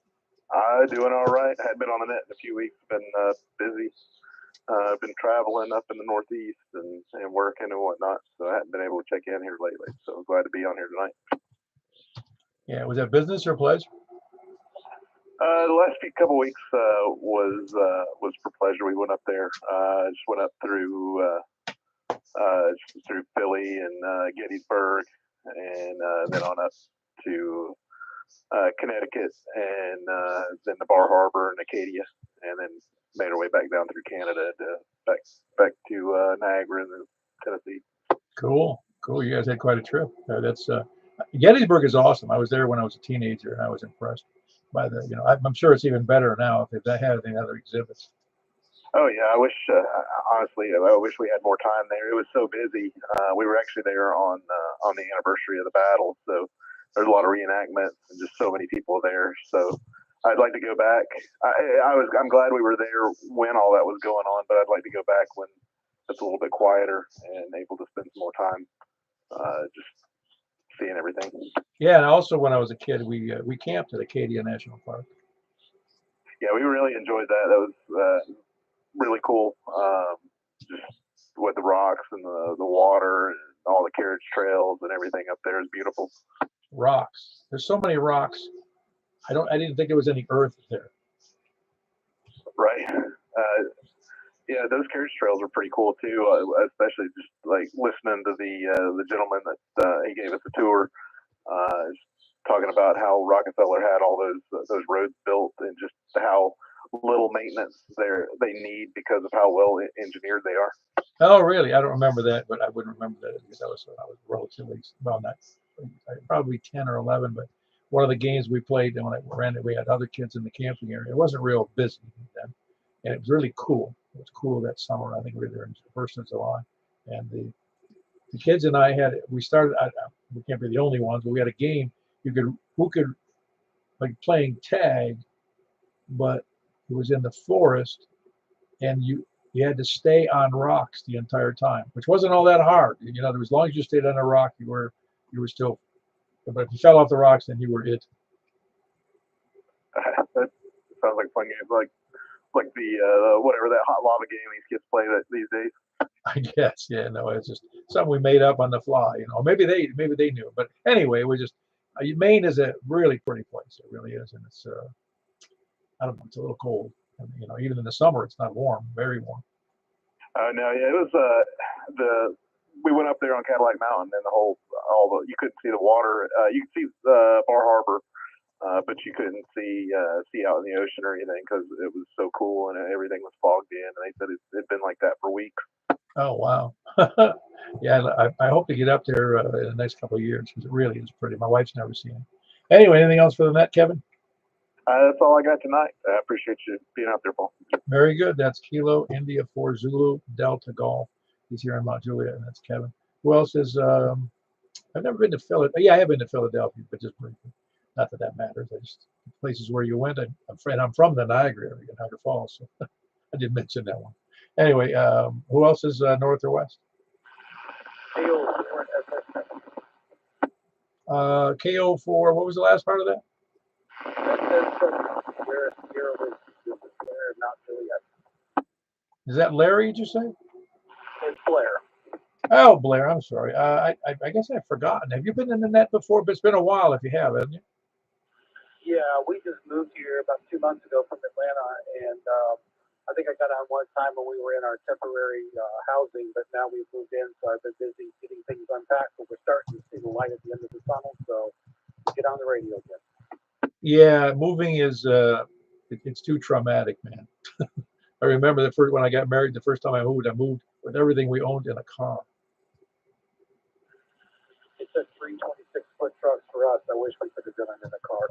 Doing all right. I hadn't been on the net in a few weeks. Been busy. Been traveling up in the Northeast and working and whatnot, so I hadn't been able to check in here lately. So I'm glad to be on here tonight. Yeah, was that business or pleasure? The last couple weeks was for pleasure. We went up there. Just went up through Philly and Gettysburg, and then on up to Connecticut, and then the Bar Harbor and Acadia, and then made our way back down through Canada to back to Niagara and Tennessee. Cool. Cool. You guys had quite a trip. That's Gettysburg is awesome. I was there when I was a teenager, and I was impressed by the. I'm sure it's even better now if they had any other exhibits. Oh yeah, I wish honestly, I wish we had more time there. It was so busy. We were actually there on the anniversary of the battle, so there's a lot of reenactments and just so many people there. So I'd like to go back. I'm glad we were there when all that was going on, but I'd like to go back when it's a little bit quieter and able to spend some more time just seeing everything. Yeah, and also when I was a kid, we camped at Acadia National Park. Yeah, we really enjoyed that. That was really cool. Just with the rocks and the water and all the carriage trails and everything up there is beautiful. Rocks. There's so many rocks. I didn't think there was any earth there. Right. Yeah, those carriage trails are pretty cool too. Especially just like listening to the gentleman that he gave us a tour, talking about how Rockefeller had all those roads built and just how little maintenance they need because of how well engineered they are. Oh, really? I don't remember that, but I wouldn't remember that because I was relatively not probably 10 or 11. But one of the games we played, and when I ran it, we had other kids in the camping area. It wasn't real busy then, and it was really cool. It was cool that summer. I think we were there in the 1st of July, and the kids and I we started. We can't be the only ones, but we had a game. Who could like playing tag, but it was in the forest, and you had to stay on rocks the entire time, which wasn't all that hard. As long as you stayed on a rock, you were still. But if you fell off the rocks, then you were it. That sounds like a fun game, like the whatever that hot lava game these kids play these days. I guess, yeah. No, it's just something we made up on the fly. Maybe they knew, but anyway, we just. Maine is a really pretty place. It really is, and it's I don't know, it's a little cold. And, even in the summer, it's not warm, very warm. No, yeah, it was we went up there on Cadillac Mountain, and you couldn't see the water. You could see Bar Harbor, but you couldn't see out in the ocean or anything because it was so cool and everything was fogged in. And they said it'd been like that for weeks. Oh wow. Yeah, I hope to get up there in the next couple of years because it really is pretty. My wife's never seen it. Anyway, anything else for the net, Kevin? That's all I got tonight. I appreciate you being out there, Paul. Very good. That's Kilo India 4 Zulu Delta Golf. He's here in Mount Juliet, and that's Kevin. Who else is? I've never been to Philadelphia. Yeah, I have been to Philadelphia, but just briefly. Not that matters. I just places where you went. I'm from the Niagara area, Niagara Falls, so I did mention that one. Anyway, who else is north or west? KO4. What was the last part of that? Is that Larry? Did you say? It's Blair. Oh, Blair. I'm sorry. I guess I've forgotten. Have you been in the net before? But it's been a while if you have, hasn't you? Yeah, we just moved here about 2 months ago from Atlanta, and I think I got on one time when we were in our temporary housing, but now we've moved in, so I've been busy getting things unpacked, but we're starting to see the light at the end of the tunnel, so get on the radio again. Yeah, moving is it's too traumatic, man. I remember when I got married, the first time I moved with everything we owned in a car. It's a 326-foot truck for us. I wish we could have done it in a car.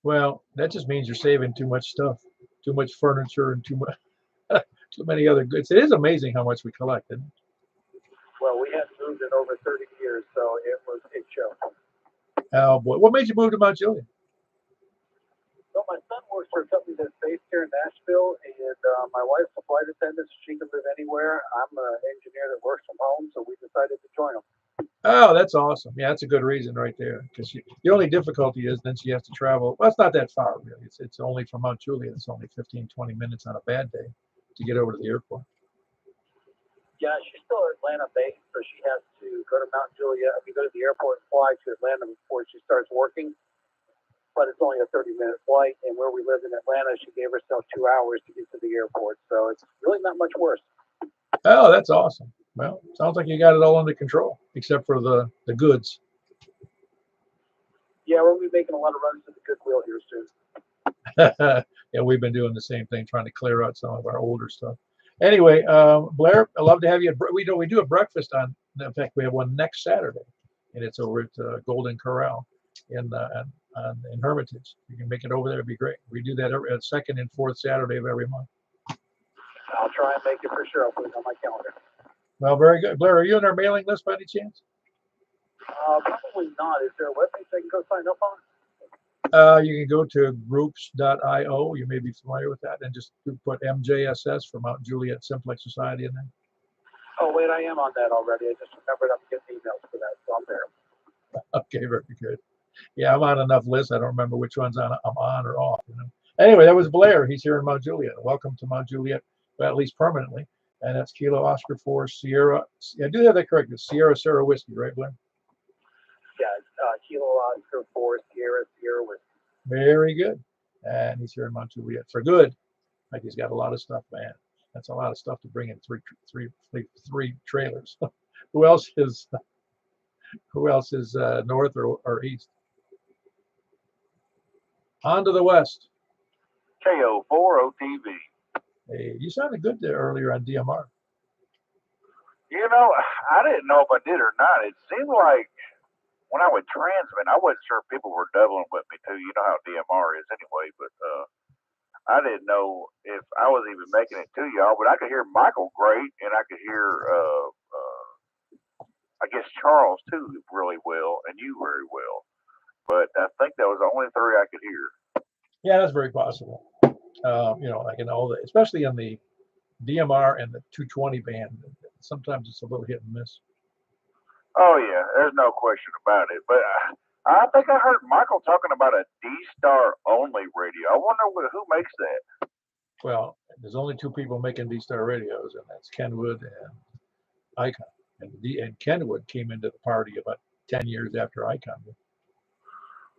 Well, that just means you're saving too much stuff, too much furniture, and too many other goods. It is amazing how much we collect, isn't it? Well, we hadn't moved in over 30 years, so it showed. Oh boy, what made you move to Mount Juliet? So my son works for a company that's based here in Nashville, and my wife's a flight attendant, so she can live anywhere. I'm an engineer that works from home, so we decided to join them. Oh, that's awesome. Yeah, that's a good reason right there. Because the only difficulty is then she has to travel. Well, it's not that far, really. It's only from Mount Juliet. It's only 15, 20 minutes on a bad day to get over to the airport. Yeah, she's still Atlanta-based, so she has to go to Mount Juliet. Go to the airport and fly to Atlanta before she starts working. But it's only a 30-minute flight, and where we live in Atlanta, she gave herself 2 hours to get to the airport. So it's really not much worse. Oh, that's awesome. Well, sounds like you got it all under control, except for the goods. Yeah, we'll be making a lot of runs to the Goodwill here soon. Yeah, we've been doing the same thing, trying to clear out some of our older stuff. Anyway, Blair, I'd love to have you. We do a breakfast on. In fact, we have one next Saturday, and it's over at Golden Corral in Hermitage. You can make it over there; it'd be great. We do that every second and fourth Saturday of every month. I'll try and make it for sure. I'll put it on my calendar. Well, very good. Blair, are you on our mailing list by any chance? Probably not. Is there a webpage I can go sign up on? You can go to groups.io. You may be familiar with that, and just put MJSS for Mount Juliet Simplex Society in there. Oh, wait, I am on that already. I just remembered I'm getting emails for that, so I'm there. Okay, very good. Yeah, I'm on enough lists. I don't remember which ones I'm on or off. You know. Anyway, that was Blair. He's here in Mount Juliet. Welcome to Mount Juliet, well, at least permanently. And that's Kilo Oscar 4 Sierra. I do have that correct. It's Sierra Whiskey, right, Blair? Yeah, Kilo Oscar 4 Sierra Whiskey. Very good. And he's here in Mount Juliet for good. Like he's got a lot of stuff, man. That's a lot of stuff to bring in three trailers. Who else is north or east? On to the west. KO4OTV. Hey, you sounded good there earlier on DMR. You know, I didn't know if I did or not. It seemed like when I would transmit, I wasn't sure if people were doubling with me too. You know how DMR is anyway, but I didn't know if I was even making it to y'all. But I could hear Michael great, and I could hear, I guess Charles too really well, and you very well. But I think that was the only three I could hear. Yeah, that's very possible. Like in all the, especially in the DMR and the 220 band, sometimes it's a little hit and miss. Oh yeah, there's no question about it. But I think I heard Michael talking about a D-Star only radio. I wonder who makes that. Well, there's only two people making D-Star radios, and that's Kenwood and Icon. And Kenwood came into the party about 10 years after Icon did.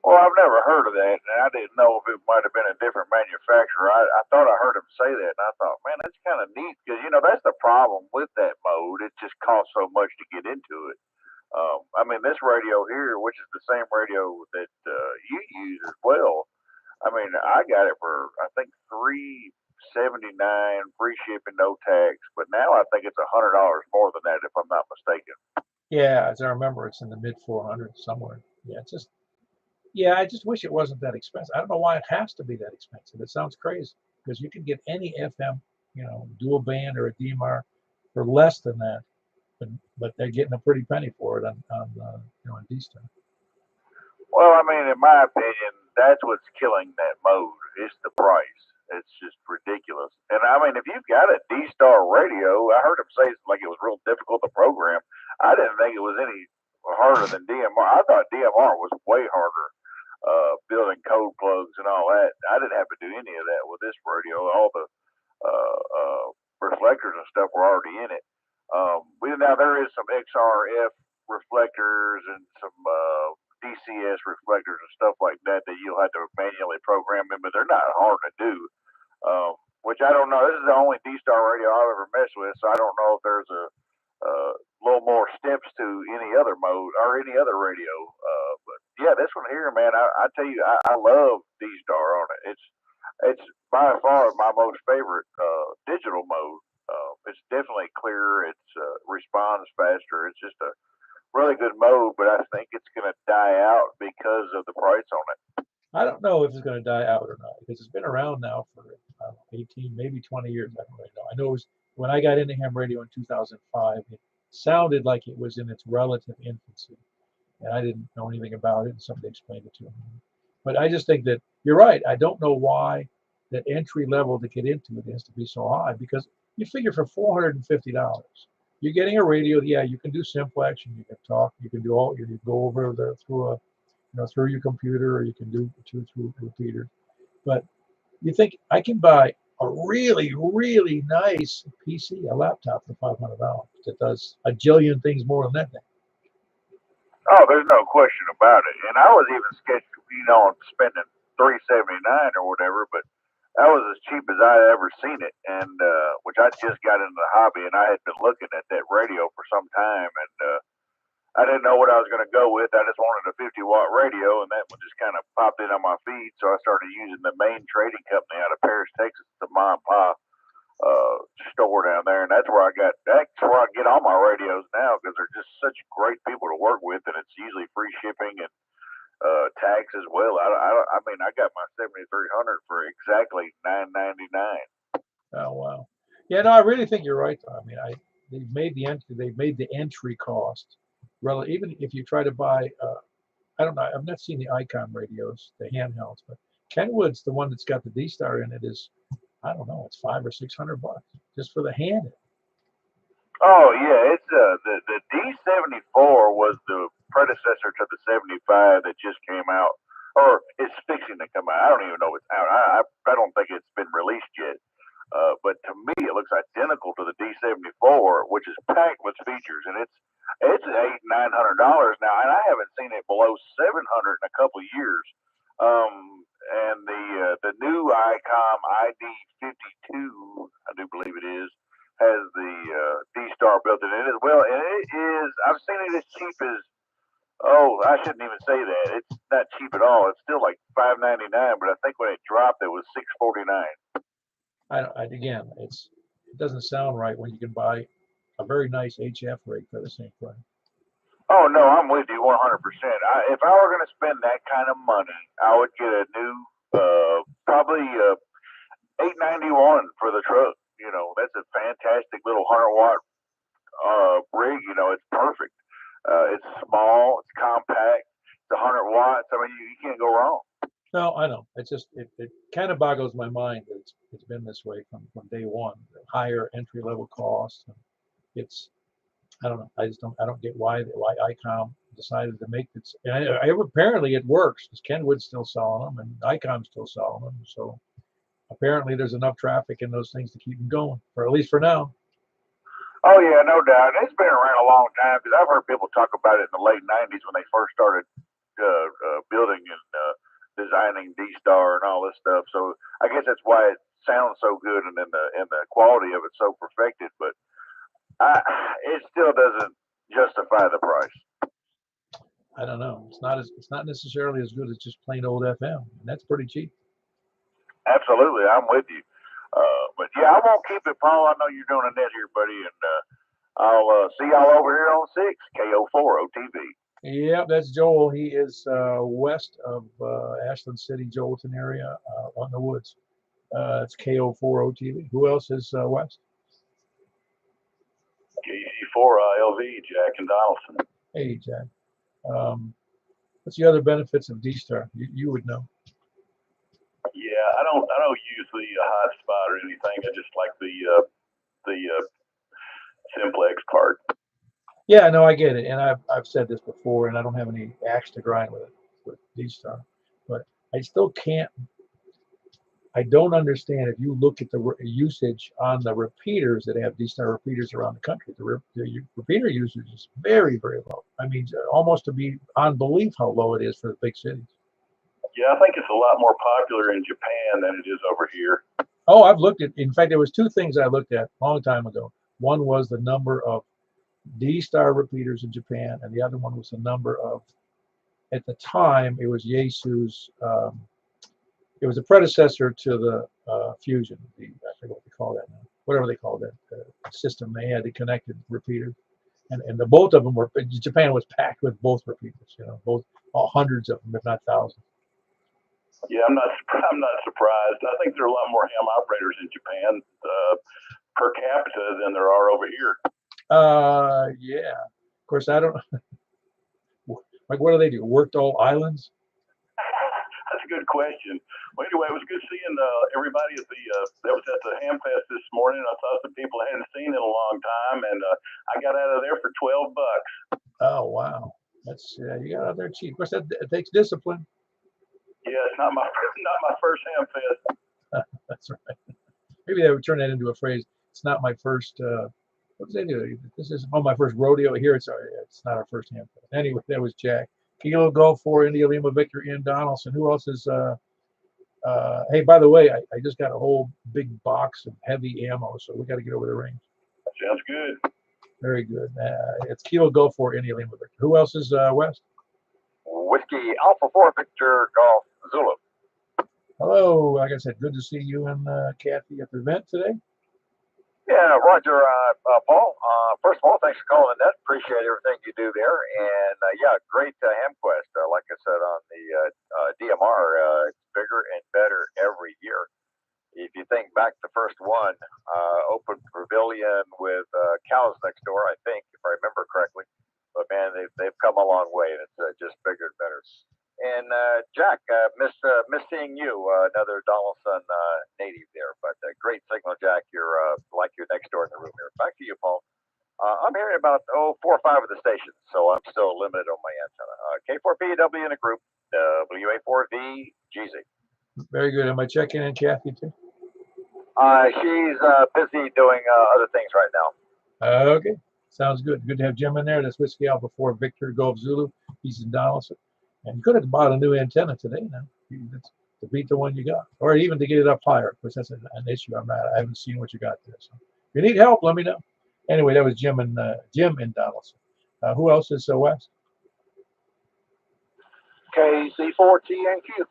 Well, I've never heard of that, and I didn't know if it might have been a different manufacturer. I thought I heard him say that, and I thought, man, that's kind of neat because that's the problem with that mode. It just costs so much to get into it. I mean, this radio here, which is the same radio that you use as well. I mean, I got it for I think $379, free shipping, no tax. But now I think it's $100 more than that, if I'm not mistaken. Yeah, as I remember, it's in the mid 400s somewhere. Yeah, I just wish it wasn't that expensive. I don't know why it has to be that expensive. It sounds crazy because you can get any FM, dual band or a DMR for less than that, but they're getting a pretty penny for it on D-Star. Well, I mean, in my opinion, that's what's killing that mode. It's the price. It's just ridiculous. And I mean, if you've got a D-Star radio, I heard him say like it was real difficult to program. I didn't think it was any harder than DMR. I thought DMR was way harder. Building code plugs and all that. I didn't have to do any of that with this radio. All the reflectors and stuff were already in it. Now there is some XRF reflectors and some DCS reflectors and stuff like that you'll have to manually program in, but they're not hard to do. Which I don't know. This is the only D-Star radio I've ever messed with, so I don't know if there's a little more steps to any other mode or any other radio. But yeah, this one here, man, I tell you, I love D-Star on it. It's by far my most favorite digital mode. It's definitely clearer. It responds faster. It's just a really good mode, but I think it's going to die out because of the price on it. I don't know if it's going to die out or not because it's been around now for 18, maybe 20 years. I don't really know. I know it was when I got into ham radio in 2005. It sounded like it was in its relative infancy, and I didn't know anything about it. And somebody explained it to me. But I just think that you're right. I don't know why that entry level to get into it has to be so high because you figure for $450, you're getting a radio. Yeah, you can do simplex and you can talk. You can do all. You can go over there through your computer, or you can do through repeaters. But you think I can buy a really, really nice PC, a laptop for $500 that does a jillion things more than that thing. Oh, there's no question about it. And I was even sketched, on spending $379 or whatever, but that was as cheap as I had ever seen it. And which I just got into the hobby, and I had been looking at that radio for some time, and I didn't know what I was going to go with. I just wanted a 50-watt radio, and that one just kind of popped in on my feed. So I started using the main trading company out of Paris, Texas, the mom and pop store down there, and that's where I get all my radios now because they're just such great people to work with, and it's usually free shipping and tax as well. I mean, I got my 7300 for exactly $9.99. Oh wow. Yeah, no, I really think you're right. I mean, they've made the entry cost. Even if you try to buy, I don't know, I've not seen the Icon radios, the handhelds, but Kenwood's the one that's got the D-Star in it is, I don't know, it's $500 or $600 just for the handheld. Oh yeah, it's the D74 was the predecessor to the 75 that just came out, or it's fixing to come out. I don't even know if it's out. I don't think it's been released yet. But to me, it looks identical to the D74, which is packed with features, and it's $800-900 now, and I haven't seen it below 700 in a couple of years. And the new ICOM ID52, I do believe it is, has the D-Star built in it as well, and it is. I've seen it as cheap as. Oh, I shouldn't even say that. It's not cheap at all. It's still like $5.99, but I think when it dropped, it was $6.49. Again, it doesn't sound right when you can buy a very nice HF rig for the same price. Oh no, I'm with you 100%. If I were going to spend that kind of money, I would get a new, probably $891 for the truck. You know, that's a fantastic little 100-watt rig. You know, it's perfect. It's small, it's compact, it's 100 watts. I mean, you can't go wrong. No, I know. It's just it kind of boggles my mind that it's been this way from day one. The higher entry level costs. It's I don't know. I don't get why ICOM decided to make this. And apparently it works because Kenwood's still selling them and ICOM's still selling them. So apparently there's enough traffic in those things to keep them going, for at least for now. Oh yeah, no doubt. It's been around a long time because I've heard people talk about it in the late '90s when they first started building and designing D-Star and all this stuff. So I guess that's why it sounds so good and the quality of it so perfected. But it still doesn't justify the price. I don't know. It's not necessarily as good as just plain old FM, and that's pretty cheap. Absolutely, I'm with you. But yeah, I won't keep it, Paul. I know you're doing a net here, buddy, and I'll see y'all over here on 6 KO4 OTV. Yep, that's Joel. He is west of Ashland City, Joelton area, on the woods. It's KO4 OTV. Who else is west? KC4 LV, Jack and Donaldson. Hey, Jack. What's the other benefits of D-Star? You would know. Yeah, I don't use the hotspot or anything. I just like the Simplex card. Yeah, no, I get it, and I've said this before, and I don't have any axe to grind with D-Star, but I still can't. I don't understand if you look at the usage on the repeaters that have D-Star repeaters around the country. The repeater usage is very, very low. I mean, almost to be unbelief how low it is for the big cities. Yeah, I think it's a lot more popular in Japan than it is over here. Oh, I've looked at. In fact, there was two things I looked at a long time ago. One was the number of D-Star repeaters in Japan, and the other one was the number of. At the time, it was Yaesu's. It was a predecessor to the Fusion. I forget what they call that now. Whatever they call that system, they had the connected repeater, and the both of them were. Japan was packed with both repeaters. You know, both hundreds of them, if not thousands. Yeah, I'm not surprised. I think there are a lot more ham operators in Japan per capita than there are over here. Yeah. Of course, I don't. Like, what do they do? Worked all islands? That's a good question. Well, anyway, it was good seeing everybody at that was at the Ham Fest this morning. I saw some people I hadn't seen in a long time, and I got out of there for $12. Oh wow, that's you got out there cheap. Of course, that takes discipline. Yeah, it's not my first Ham Fest. That's right. Maybe they would turn that into a phrase. It's not my first. What does they do? This is my first rodeo. Here it's not our first Ham Fest. Anyway, that was Jack. Kilo Golf 4 India Lima Victor Ian Donaldson. Who else is? Hey, by the way, I just got a whole big box of heavy ammo, so we got to get over the range. Sounds good. Very good. It's Kilo Golf for India Lima Victor. Who else is West? Whiskey Alpha 4 Victor Golf Zulu. Hello. Like I said, good to see you and Kathy at the event today. Yeah, Roger, Paul. First of all, thanks for calling in. Appreciate everything you do there. And yeah, great HamQuest. Like I said on the DMR, it's bigger and better every year. If you think back to the first one, open pavilion with cows next door, I think, if I remember correctly. But man, they've come a long way, and it's just bigger and better. And Jack, miss seeing you, another Donaldson native there. But great signal, Jack. You're like you're next door in the room here. Back to you, Paul. I'm hearing about 4 or 5 of the stations, so I'm still limited on my antenna. K4PW in a group, WA4VGZ. Very good. Am I checking in Kathy too? She's busy doing other things right now. Okay. Sounds good. Good to have Jim in there. That's Whiskey Alpha 4 Victor Golf Zulu. He's in Donaldson. And you could have bought a new antenna today now. That's to beat the one you got. Or even to get it up higher. Of course, that's an issue. I haven't seen what you got there. So if you need help, let me know. Anyway, that was Jim in Donaldson. Who else is West? KC4TNQ.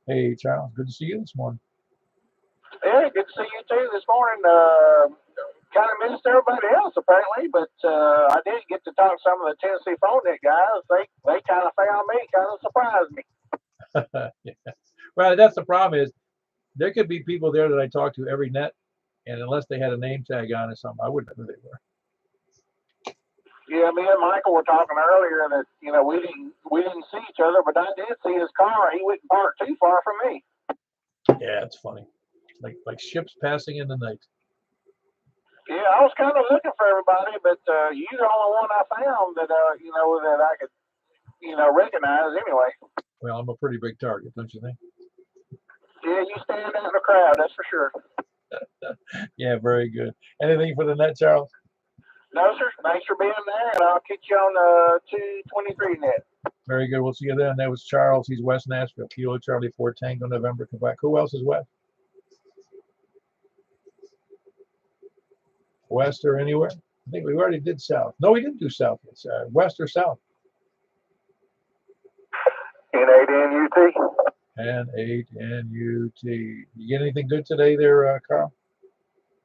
Hey, Charles. Good to see you this morning. Yeah, good to see you too this morning. Kind of missed everybody else apparently, but I did get to talk to some of the Tennessee phone net guys. They kind of found me, kind of surprised me. Yeah. Well, that's the problem is there could be people there that I talk to every net, and unless they had a name tag on or something, I wouldn't know who they were. Yeah, me and Michael were talking earlier that we didn't see each other, but I did see his car. He wouldn't park too far from me. Yeah, it's funny, like ships passing in the night. Yeah, I was kind of looking for everybody, but you're the only one I found that that I could recognize anyway. Well, I'm a pretty big target, don't you think? Yeah, you stand out in the crowd, that's for sure. Yeah, very good. Anything for the net, Charles? No, sir. Thanks for being there, and I'll catch you on 223 net. Very good. We'll see you then. That was Charles. He's West Nashville. Kilo Charlie 4 Tango November Quebec. Who else is West? West or anywhere? I think we already did South. No, we didn't do South. It's West or South. N8NUT. N8NUT. You get anything good today there, Carl?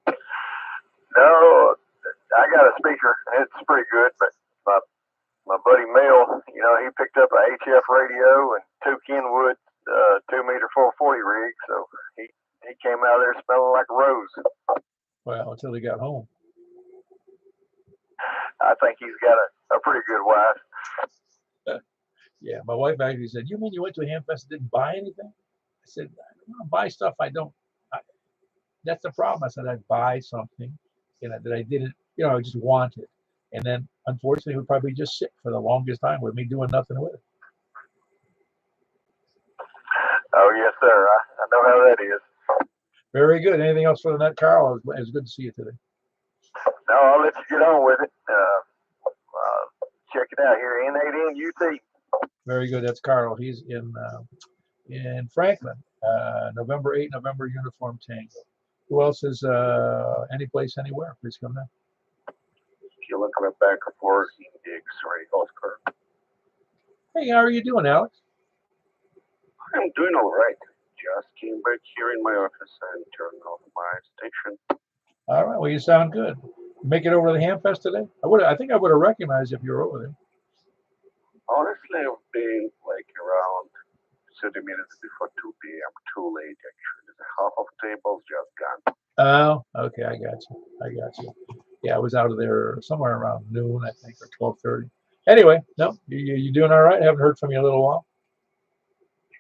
No, I got a speaker. It's pretty good, but my buddy Mel, he picked up a HF radio and 2 Kenwood 2-meter 440 rig, so he came out there smelling like a rose. Well, until he got home. I think he's got a pretty good wife. Yeah, my wife actually said, "You mean you went to a ham fest and didn't buy anything?" I said, "I don't buy stuff I don't." That's the problem. I said I'd buy something, that I didn't, I just wanted, and then unfortunately, it would probably just sit for the longest time with me doing nothing with it. Oh yes, sir. I know how that is. Very good. Anything else for the net, Carl? It was good to see you today. No, I'll let you get on with it. Check it out here, N8NUT. Very good. That's Carl. He's in Franklin, November 8, November Uniform Tango. Who else is any place, anywhere? Please come down. You're looking at back for Index Oscar. Hey, how are you doing, Alex? I'm doing all right. Just came back here in my office and turned off my station. All right. Well, you sound good. Make it over to the Hamfest today? I think I would have recognized if you were over there. Honestly, I've been like around 30 minutes before 2 p.m. Too late, actually. Half of the tables just gone. Oh, okay. I got you. Yeah, I was out of there somewhere around noon, I think, or 12:30. Anyway, no, you doing all right? Haven't heard from you in a little while.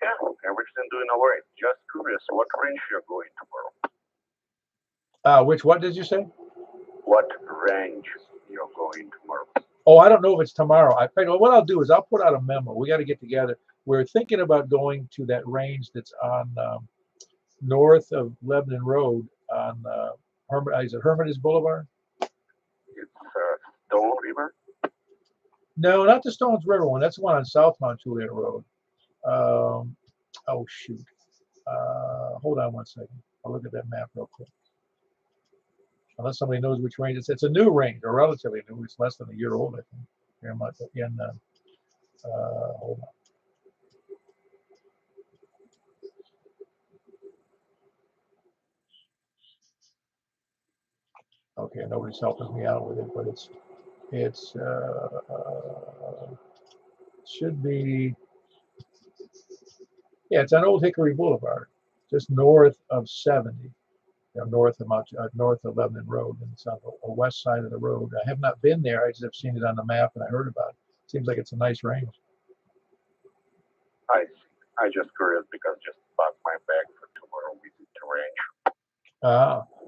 Yeah, everything doing all right. Just curious, what range you're going tomorrow? What did you say? What range you're going tomorrow? Oh, I don't know if it's tomorrow. What I'll do is I'll put out a memo. We got to get together. We're thinking about going to that range that's on north of Lebanon Road on Hermitage Boulevard? It's Stone River? No, not the Stones River one. That's the one on South Montjuliet Road. Oh, shoot. Hold on one second. I'll look at that map real quick. unless somebody knows which range it's a new range, or relatively new. It's less than a year old, I think. Very much in. Hold on. Okay, nobody's helping me out with it, but it's should be, yeah, it's on Old Hickory Boulevard, just north of 70, north of Lebanon Road, and it's on the west side of the road. I have not been there. I just have seen it on the map and I heard about it. Seems like it's a nice range. I just curious because just bought my bag for tomorrow visit to range.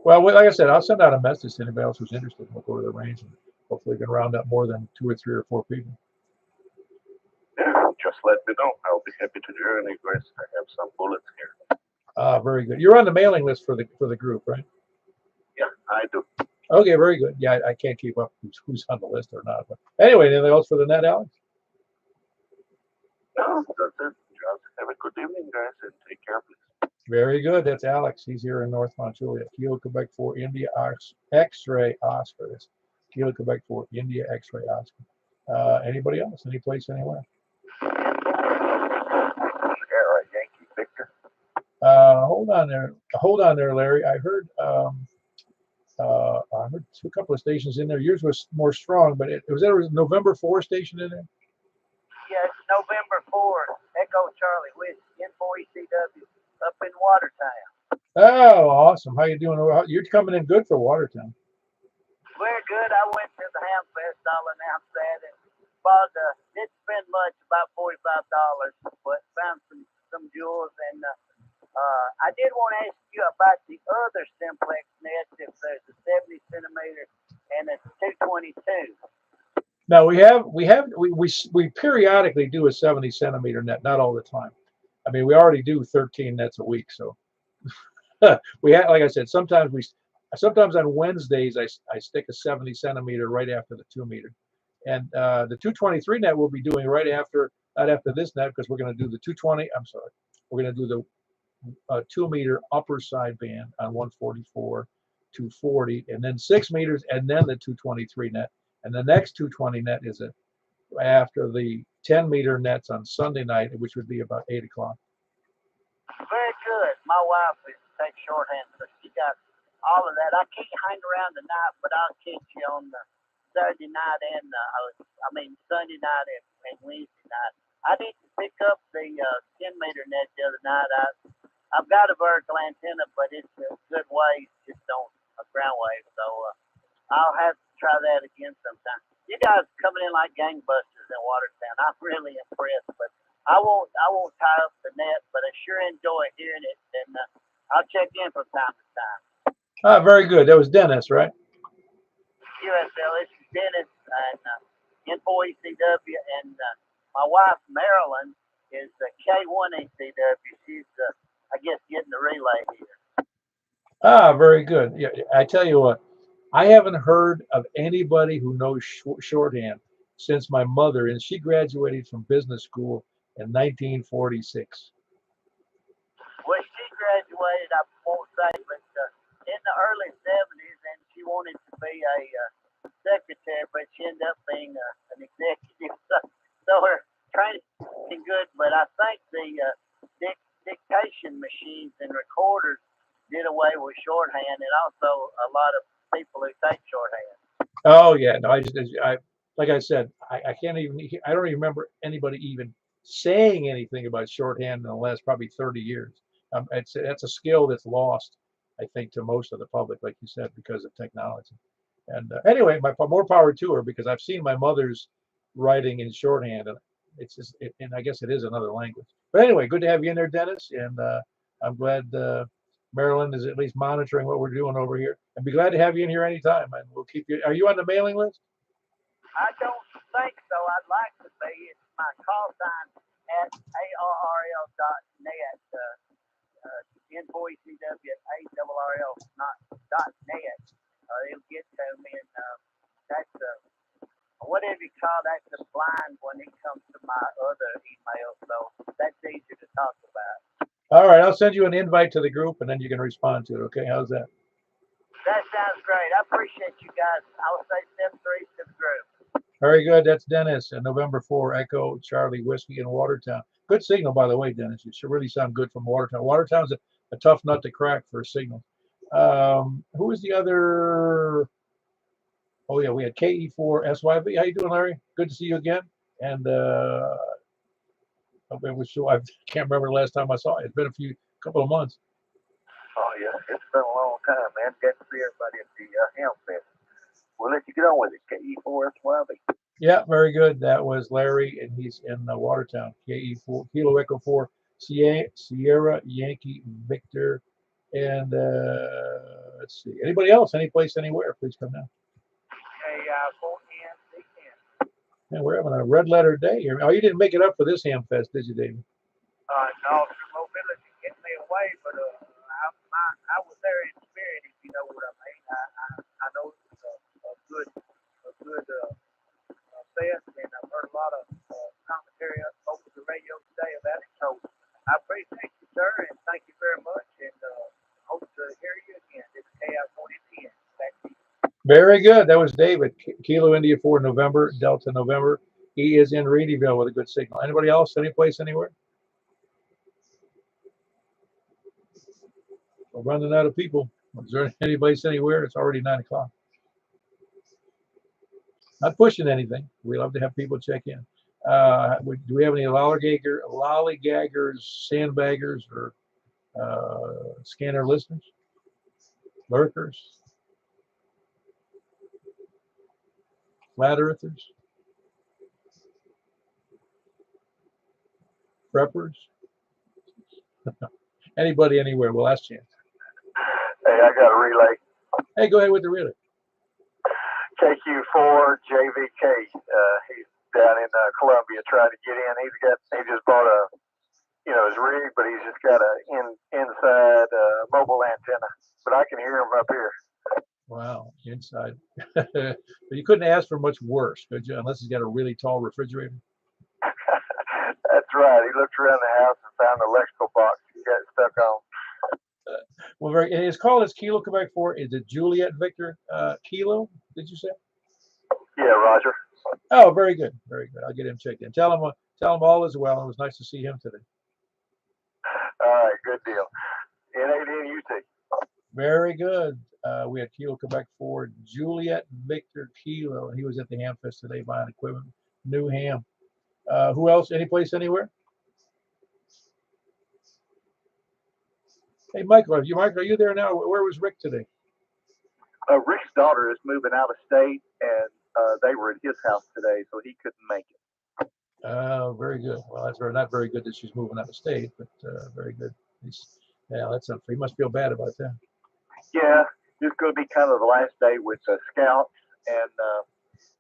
Well, like I said, I'll send out a message to anybody else who's interested. We'll go to the range and hopefully we can round up more than 2 or 3 or 4 people. Yeah, just let me know. I'll be happy to join you guys. I have some bullets here. Very good. You're on the mailing list for the group, right? Yeah, I do. Okay, very good. Yeah, I can't keep up who's on the list or not. But anyway, anything else for the net, Alex? No, that's it. Just have a good evening, guys, and take care, please. Very good. That's Alex. He's here in North Mount Juliet. Kilo, Quebec 4, India X-ray Oscar. That's Kilo, Quebec 4, India X-ray Oscar. Anybody else? Any place, anywhere? Yeah, right, Yankee Victor. Hold on there, Larry. I heard a couple of stations in there. Yours was more strong, but was there a November 4 station in there? Yeah, it's November 4, Echo Charlie with U.N.C.L.E up in Watertown. Oh, awesome. How you doing? You're coming in good for Watertown. Very good. I went to the Ham Fest. I'll announce that. And bought, didn't spend much, about $45, but found some jewels. And I did want to ask you about the other Simplex net, if there's a 70 centimeter and a 222. Now we periodically do a 70 centimeter net, not all the time. I mean, we already do 13 nets a week, so we have, like I said, sometimes on Wednesdays I stick a 70 centimeter right after the 2 meter, and the 223 net we'll be doing not after this net, because we're going to do the 220. I'm sorry, we're going to do the 2 meter upper side band on 144, 240, and then 6 meters, and then the 223 net, and the next 220 net is after the 10 meter nets on Sunday night, which would be about 8 o'clock. Very good. My wife takes shorthand, so she got all of that. I can't hang around tonight, but I'll catch you on the Saturday night and Sunday night and Wednesday night. I need to pick up the 10 meter net the other night. I've got a vertical antenna, but it's a good ways, just on a ground wave. So I'll have to try that again sometime. You guys coming in like gangbusters in Watertown. I'm really impressed, but I won't tie up the net, but I sure enjoy hearing it, and I'll check in from time to time. Very good. That was Dennis, right? U.S.L.E. This is Dennis and N4ECW, and my wife Marilyn is K1ECW. She's I guess getting the relay here. Very good. Yeah, I tell you what, I haven't heard of anybody who knows shorthand since my mother, and she graduated from business school in 1946. Well, she graduated, I won't say, but in the early 70s, and she wanted to be a secretary, but she ended up being an executive. So her training is good, but I think the dictation machines and recorders did away with shorthand, and also a lot of people who take shorthand. Oh yeah, no, I like I said, I don't even remember anybody even saying anything about shorthand in the last probably 30 years. That's a skill that's lost, I think, to most of the public, like you said, because of technology. And anyway, more power to her, because I've seen my mother's writing in shorthand, and and I guess it is another language. But anyway, good to have you in there, Dennis, and I'm glad Marilyn is at least monitoring what we're doing over here. I'd be glad to have you in here anytime, and we'll keep you. Are you on the mailing list? I don't think so. I'd like to be. It's my call sign at ARRL.net. N4ECW at ARRL .net. It'll get to me, and that's whatever you call that's a blind when it comes to my other email. So that's easy to talk about. All right, I'll send you an invite to the group, and then you can respond to it. Okay, how's that? That sounds great. I appreciate you guys. I would say step 3 to the group. Very good. That's Dennis. And November 4, Echo Charlie Whiskey in Watertown. Good signal, by the way, Dennis. It should really sound good from Watertown. Watertown's a tough nut to crack for a signal. Who is the other? Oh yeah, we had KE4 SYV. How you doing, Larry? Good to see you again. And I can't remember the last time I saw you. It's been a couple of months. Oh, yeah, it's been a long time, man. Good to see everybody at the Ham Fest. We'll let you get on with it, KE4 SYV. Yeah, very good. That was Larry, and he's in Watertown. KE4 Kilo Echo 4 Sierra Yankee Victor. And let's see. Anybody else? Any place, anywhere? Please come down. Man, we're having a red letter day here. Oh, you didn't make it up for this Ham Fest, did you, David? No, through mobility kept me away, but I was there in spirit, if you know what I mean. I know it was a good fest, and I've heard a lot of commentary over the radio today about it. So I appreciate you, sir, and thank you very much, and hope to hear you again. This is KI-4010. Back to you. Very good. That was David. Kilo India 4 November, Delta November. He is in Reedyville with a good signal. Anybody else? Any place, anywhere? We're running out of people. Is there any place, anywhere? It's already 9 o'clock. Not pushing anything. We love to have people check in. Do we have any lollygaggers, sandbaggers, or scanner listeners? Lurkers? Flat earthers? Preppers? Anybody, anywhere? Well, last chance. Hey, I got a relay. Hey, go ahead with the relay. KQ4 JVK. He's down in Columbia trying to get in. He just bought his rig, but he's just got a inside mobile antenna. But I can hear him up here. Wow, inside. But you couldn't ask for much worse, could you? Unless he's got a really tall refrigerator. That's right. He looked around the house and found the electrical box he got stuck on. Well, his call is Kilo Quebec 4. Is it Juliet Victor Kilo? Did you say? Yeah, Roger. Oh, very good, very good. I'll get him checked in. Tell him all is well. It was nice to see him today. All right, good deal. NADNUT. Very good. We had Kilo Quebec 4, Juliet Victor Kilo, and he was at the Ham Fest today buying equipment, new ham. Who else? Any place, anywhere? Hey, Michael, are you there now? Where was Rick today? Rick's daughter is moving out of state, and they were at his house today, so he couldn't make it. Very good. Well, that's not very good that she's moving out of state, but very good. That's something. He must feel bad about that. Yeah, this is going to be kind of the last day with Scouts, and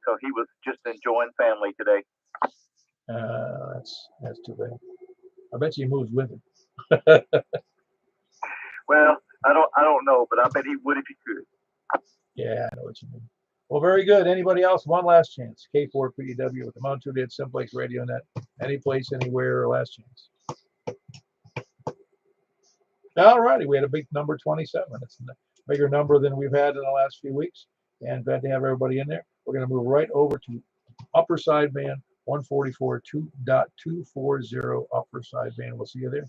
so he was just enjoying family today. That's too bad. I bet you he moves with him. Well, I don't know, but I bet he would if he could. Yeah, I know what you mean. Well, very good. Anybody else? One last chance. K4 PEW with the Mount Juliet Simplex Radio Net. Any place, anywhere, last chance. All righty. We had a big number 27. It's a bigger number than we've had in the last few weeks. And glad to have everybody in there. We're going to move right over to upper sideband 144.240 upper sideband. We'll see you there.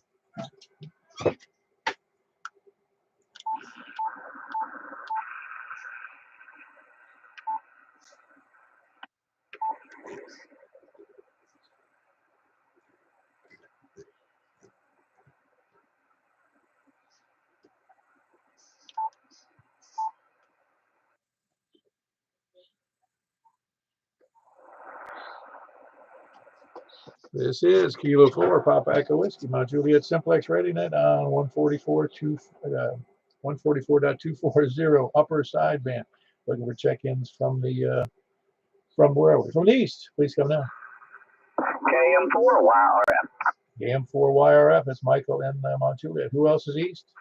This is Kilo 4, Papa Echo Whiskey, Mount Juliet Simplex Radio Net on 144.240 upper sideband. Looking for check-ins from where are we? From the east. Please come now. KM4 YRF. KM4 YRF. That's Michael in Mount Juliet. Who else is east?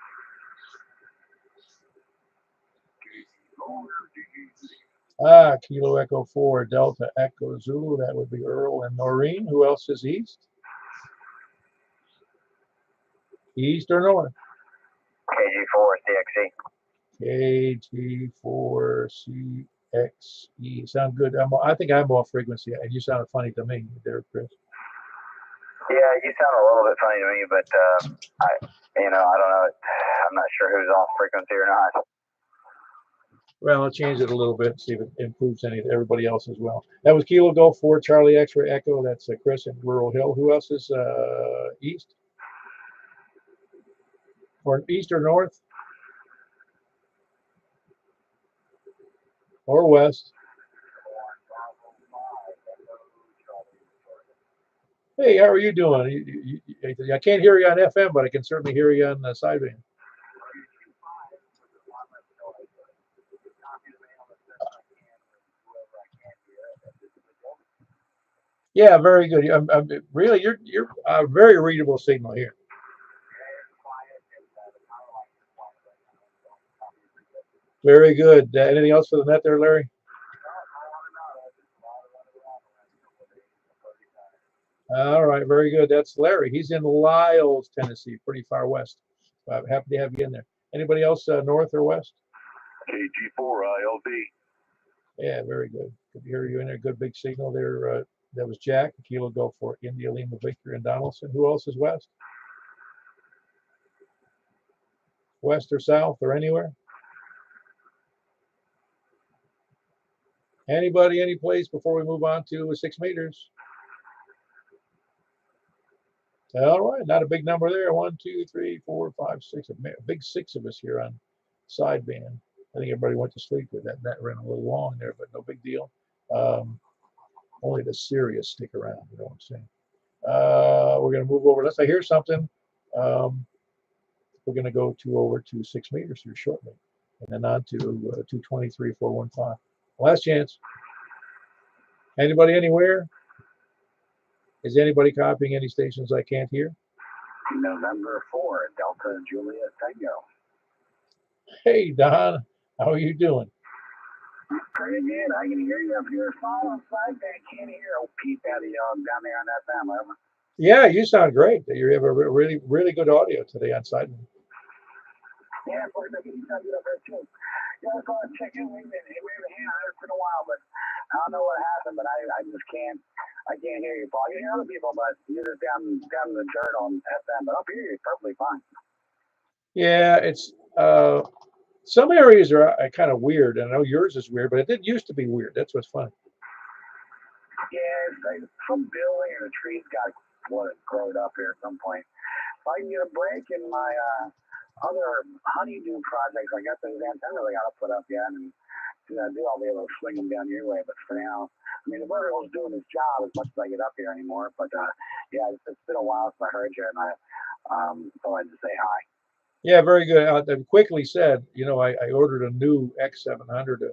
Kilo Echo 4, Delta Echo Zulu. That would be Earl and Noreen. Who else is east? East or north? KG4 CXC. KG4CXE. Sound good? I think I'm off frequency, and you sounded funny to me there, Chris. Yeah, you sound a little bit funny to me, but I don't know. I'm not sure who's off frequency or not. Well, I'll change it a little bit, see if it improves everybody else as well. That was Kilo Golf 4 Charlie X-Ray Echo. That's Chris in Rural Hill. Who else is east? Or east or north? Or west? Hey, how are you doing? I can't hear you on FM, but I can certainly hear you on the sideband. Yeah, very good. Really, you're a very readable signal here. Very good. Anything else for the net there, Larry? All right, very good. That's Larry. He's in Lyles, Tennessee, pretty far west. So I'm happy to have you in there. Anybody else north or west? KG4ILD. Yeah, very good. Good to hear you in there. Good big signal there. That was Jack. Kilo Golf for India Lima Victor and Donaldson. Who else is west? West or south or anywhere? Anybody, any place before we move on to 6 meters? All right, not a big number there. 1, 2, 3, 4, 5, 6. A big 6 of us here on sideband. I think everybody went to sleep with that. That ran a little long there, but no big deal. Only the serious stick around, you know what I'm saying? We're going to move over. Unless I hear something, we're going to go over to 6 meters here shortly, and then on to 223, 415. Last chance. Anybody anywhere? Is anybody copying any stations I can't hear? November 4, Delta Juliet Tango. Hey, Don, how are you doing? Pretty good. I can hear you up here fine on sideband. Can't hear a peep out of you down there on that FM. Yeah, you sound great. You have a really, really good audio today on sideband. Yeah, so I think you sound good up there too. Yeah, I just want to check in. We haven't heard for a while, but I don't know what happened. But I just can't. I can't hear you, Paul. You hear other people, but you're just down in the dirt on FM. But up here, you're perfectly fine. Yeah, it's some areas are kind of weird. And I know yours is weird, but it didn't used to be weird. That's what's fun. Yeah, it's like some building or the trees got growed up here at some point. If I can get a break in my other honeydew projects, I got those antennas I got to put up yet, and I'll be able to swing them down your way. But for now, I mean, the vertical's doing his job as much as I get up here anymore. But yeah, it's been a while since I heard you, and I thought I'd just say hi. Yeah, very good. I quickly said, I ordered a new X700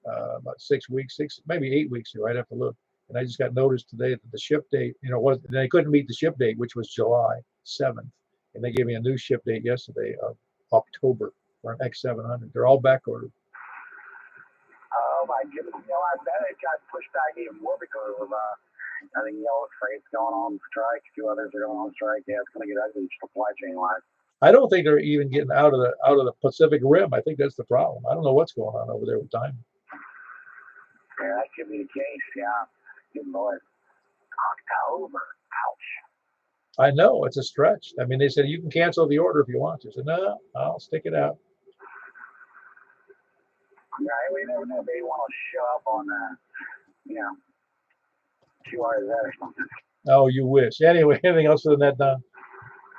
about 6 weeks, maybe 8 weeks ago. I'd have to look. And I just got notice today that the ship date, they couldn't meet the ship date, which was July 7th. And they gave me a new ship date yesterday of October for an X700. They're all back ordered. Oh my goodness! I bet it got pushed back even more because of I think Freight's going on strike. 2 others are going on strike. Yeah, it's going to get ugly supply chain wise. I don't think they're even getting out of the Pacific Rim. I think that's the problem. I don't know what's going on over there with timing. Yeah, that could be the case. Yeah, good Lord. October. Ouch. I know it's a stretch. I mean, they said you can cancel the order if you want to. I said no, I'll stick it out. Yeah, we never know. They want to show up on 2 hours or something. Oh, you wish. Anyway, anything else for the net, Don?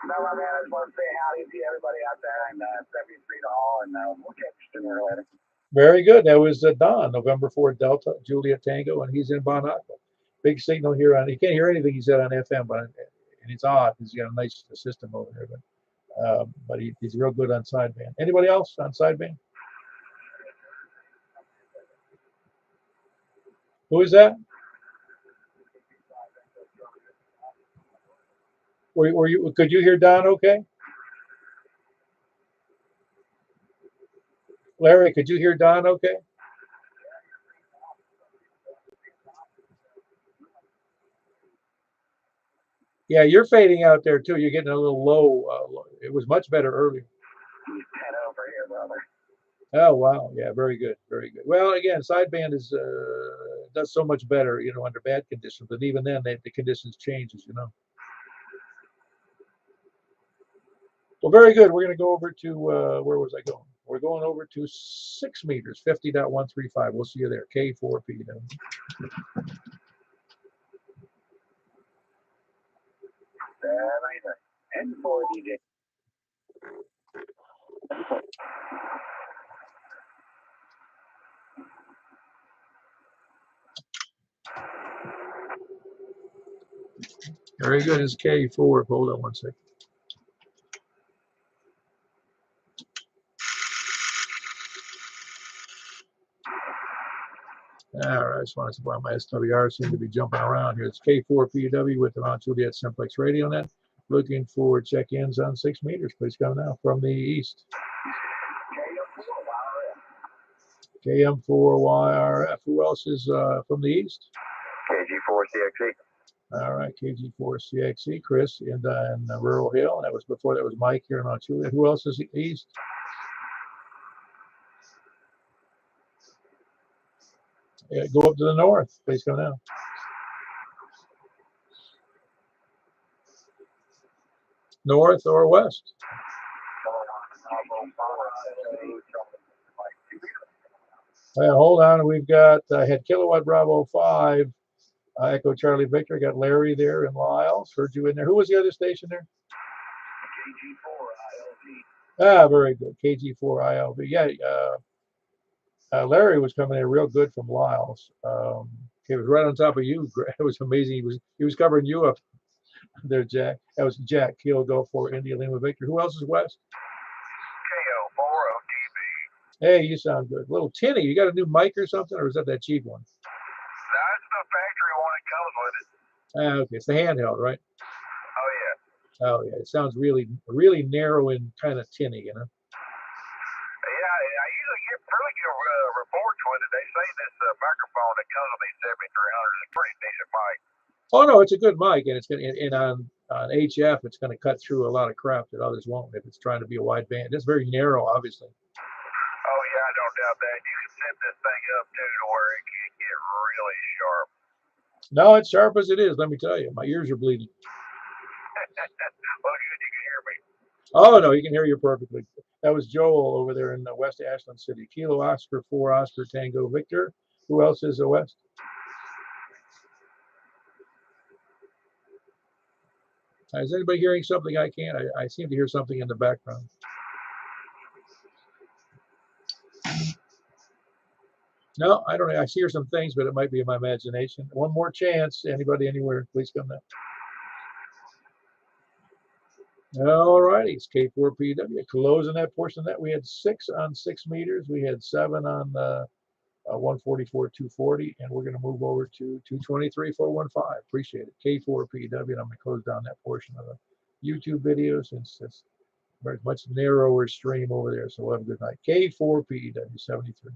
No, my man, I just want to say howdy to everybody out there and 73 to all, and we'll catch you sooner or later. Very good. That was Don, November 4, Delta, Juliet Tango, and he's in Bon Aqua. Big signal here on. You can't hear anything he said on FM, and it's odd because he's got a nice system over there. But he's real good on sideband. Anybody else on sideband? Who is that? Were you? Could you hear Don? Okay. Larry, could you hear Don? Okay. Yeah, you're fading out there too. You're getting a little low. It was much better earlier. He's 10 over here, brother. Oh wow, yeah, very good, very good. Well, again, sideband is does so much better, you know, under bad conditions. But even then, the conditions change, as you know. Well, very good. We're going to go over to where was I going? We're going over to 6 meters, 50.135. We'll see you there. K4P. And for DJ. Very good. It's K4. Hold on one second. All right, I just wanted to buy my SWR. Seem to be jumping around here. It's K4PW with the Mount Juliet Simplex Radio Net. Looking for check-ins on 6 meters. Please come now from the east. KM4YRF. Who else is from the east? KG4CXE. All right, KG4CXE. Chris in Rural Hill. That was before that was Mike here in Mount Juliet. Who else is east? Yeah, go up to the north. Please come now. North or west? Hold on. We've got had Kilowatt Bravo 5, Echo Charlie Victor. Got Larry there in Lyles. Heard you in there. Who was the other station there? Ah, very good. KG4ILV. Yeah, Larry was coming in real good from Lyles. He was right on top of you. It was amazing. He was covering you up there, Jack. That was Jack. Kilo Go for India Lima Victor. Who else is west? KO4OTB. Hey, you sound good. A little tinny. You got a new mic or something, or is that cheap one? That's the factory one that comes with it. Okay, it's the handheld, right? Oh yeah. Oh yeah, it sounds really, really narrow and kind of tinny, you know. Yeah, I usually get really good reports with it. They say this microphone that comes with these 7300 is a pretty decent mic. Oh no, it's a good mic, and it's gonna and on HF it's gonna cut through a lot of crap that others won't if it's trying to be a wide band. It's very narrow, obviously. Oh yeah, I don't doubt that. You can set this thing up too to where it can get really sharp. No, it's sharp as it is. Let me tell you, my ears are bleeding. Well, good, you can hear me. Oh no, you can hear you perfectly. That was Joel over there in West Ashland City. Kilo Oscar 4 Oscar Tango Victor. Who else is west? Is anybody hearing something I can't? I seem to hear something in the background. No, I don't. I hear some things, but it might be in my imagination. One more chance. Anybody anywhere? Please come now. All righty, it's K4PW. Closing that portion of that. We had 6 on 6 meters. We had 7 on 144, 240, and we're going to move over to 223, 415. Appreciate it. K4PW, and I'm going to close down that portion of the YouTube video since it's very much narrower stream over there. So we'll have a good night. K4PW 73.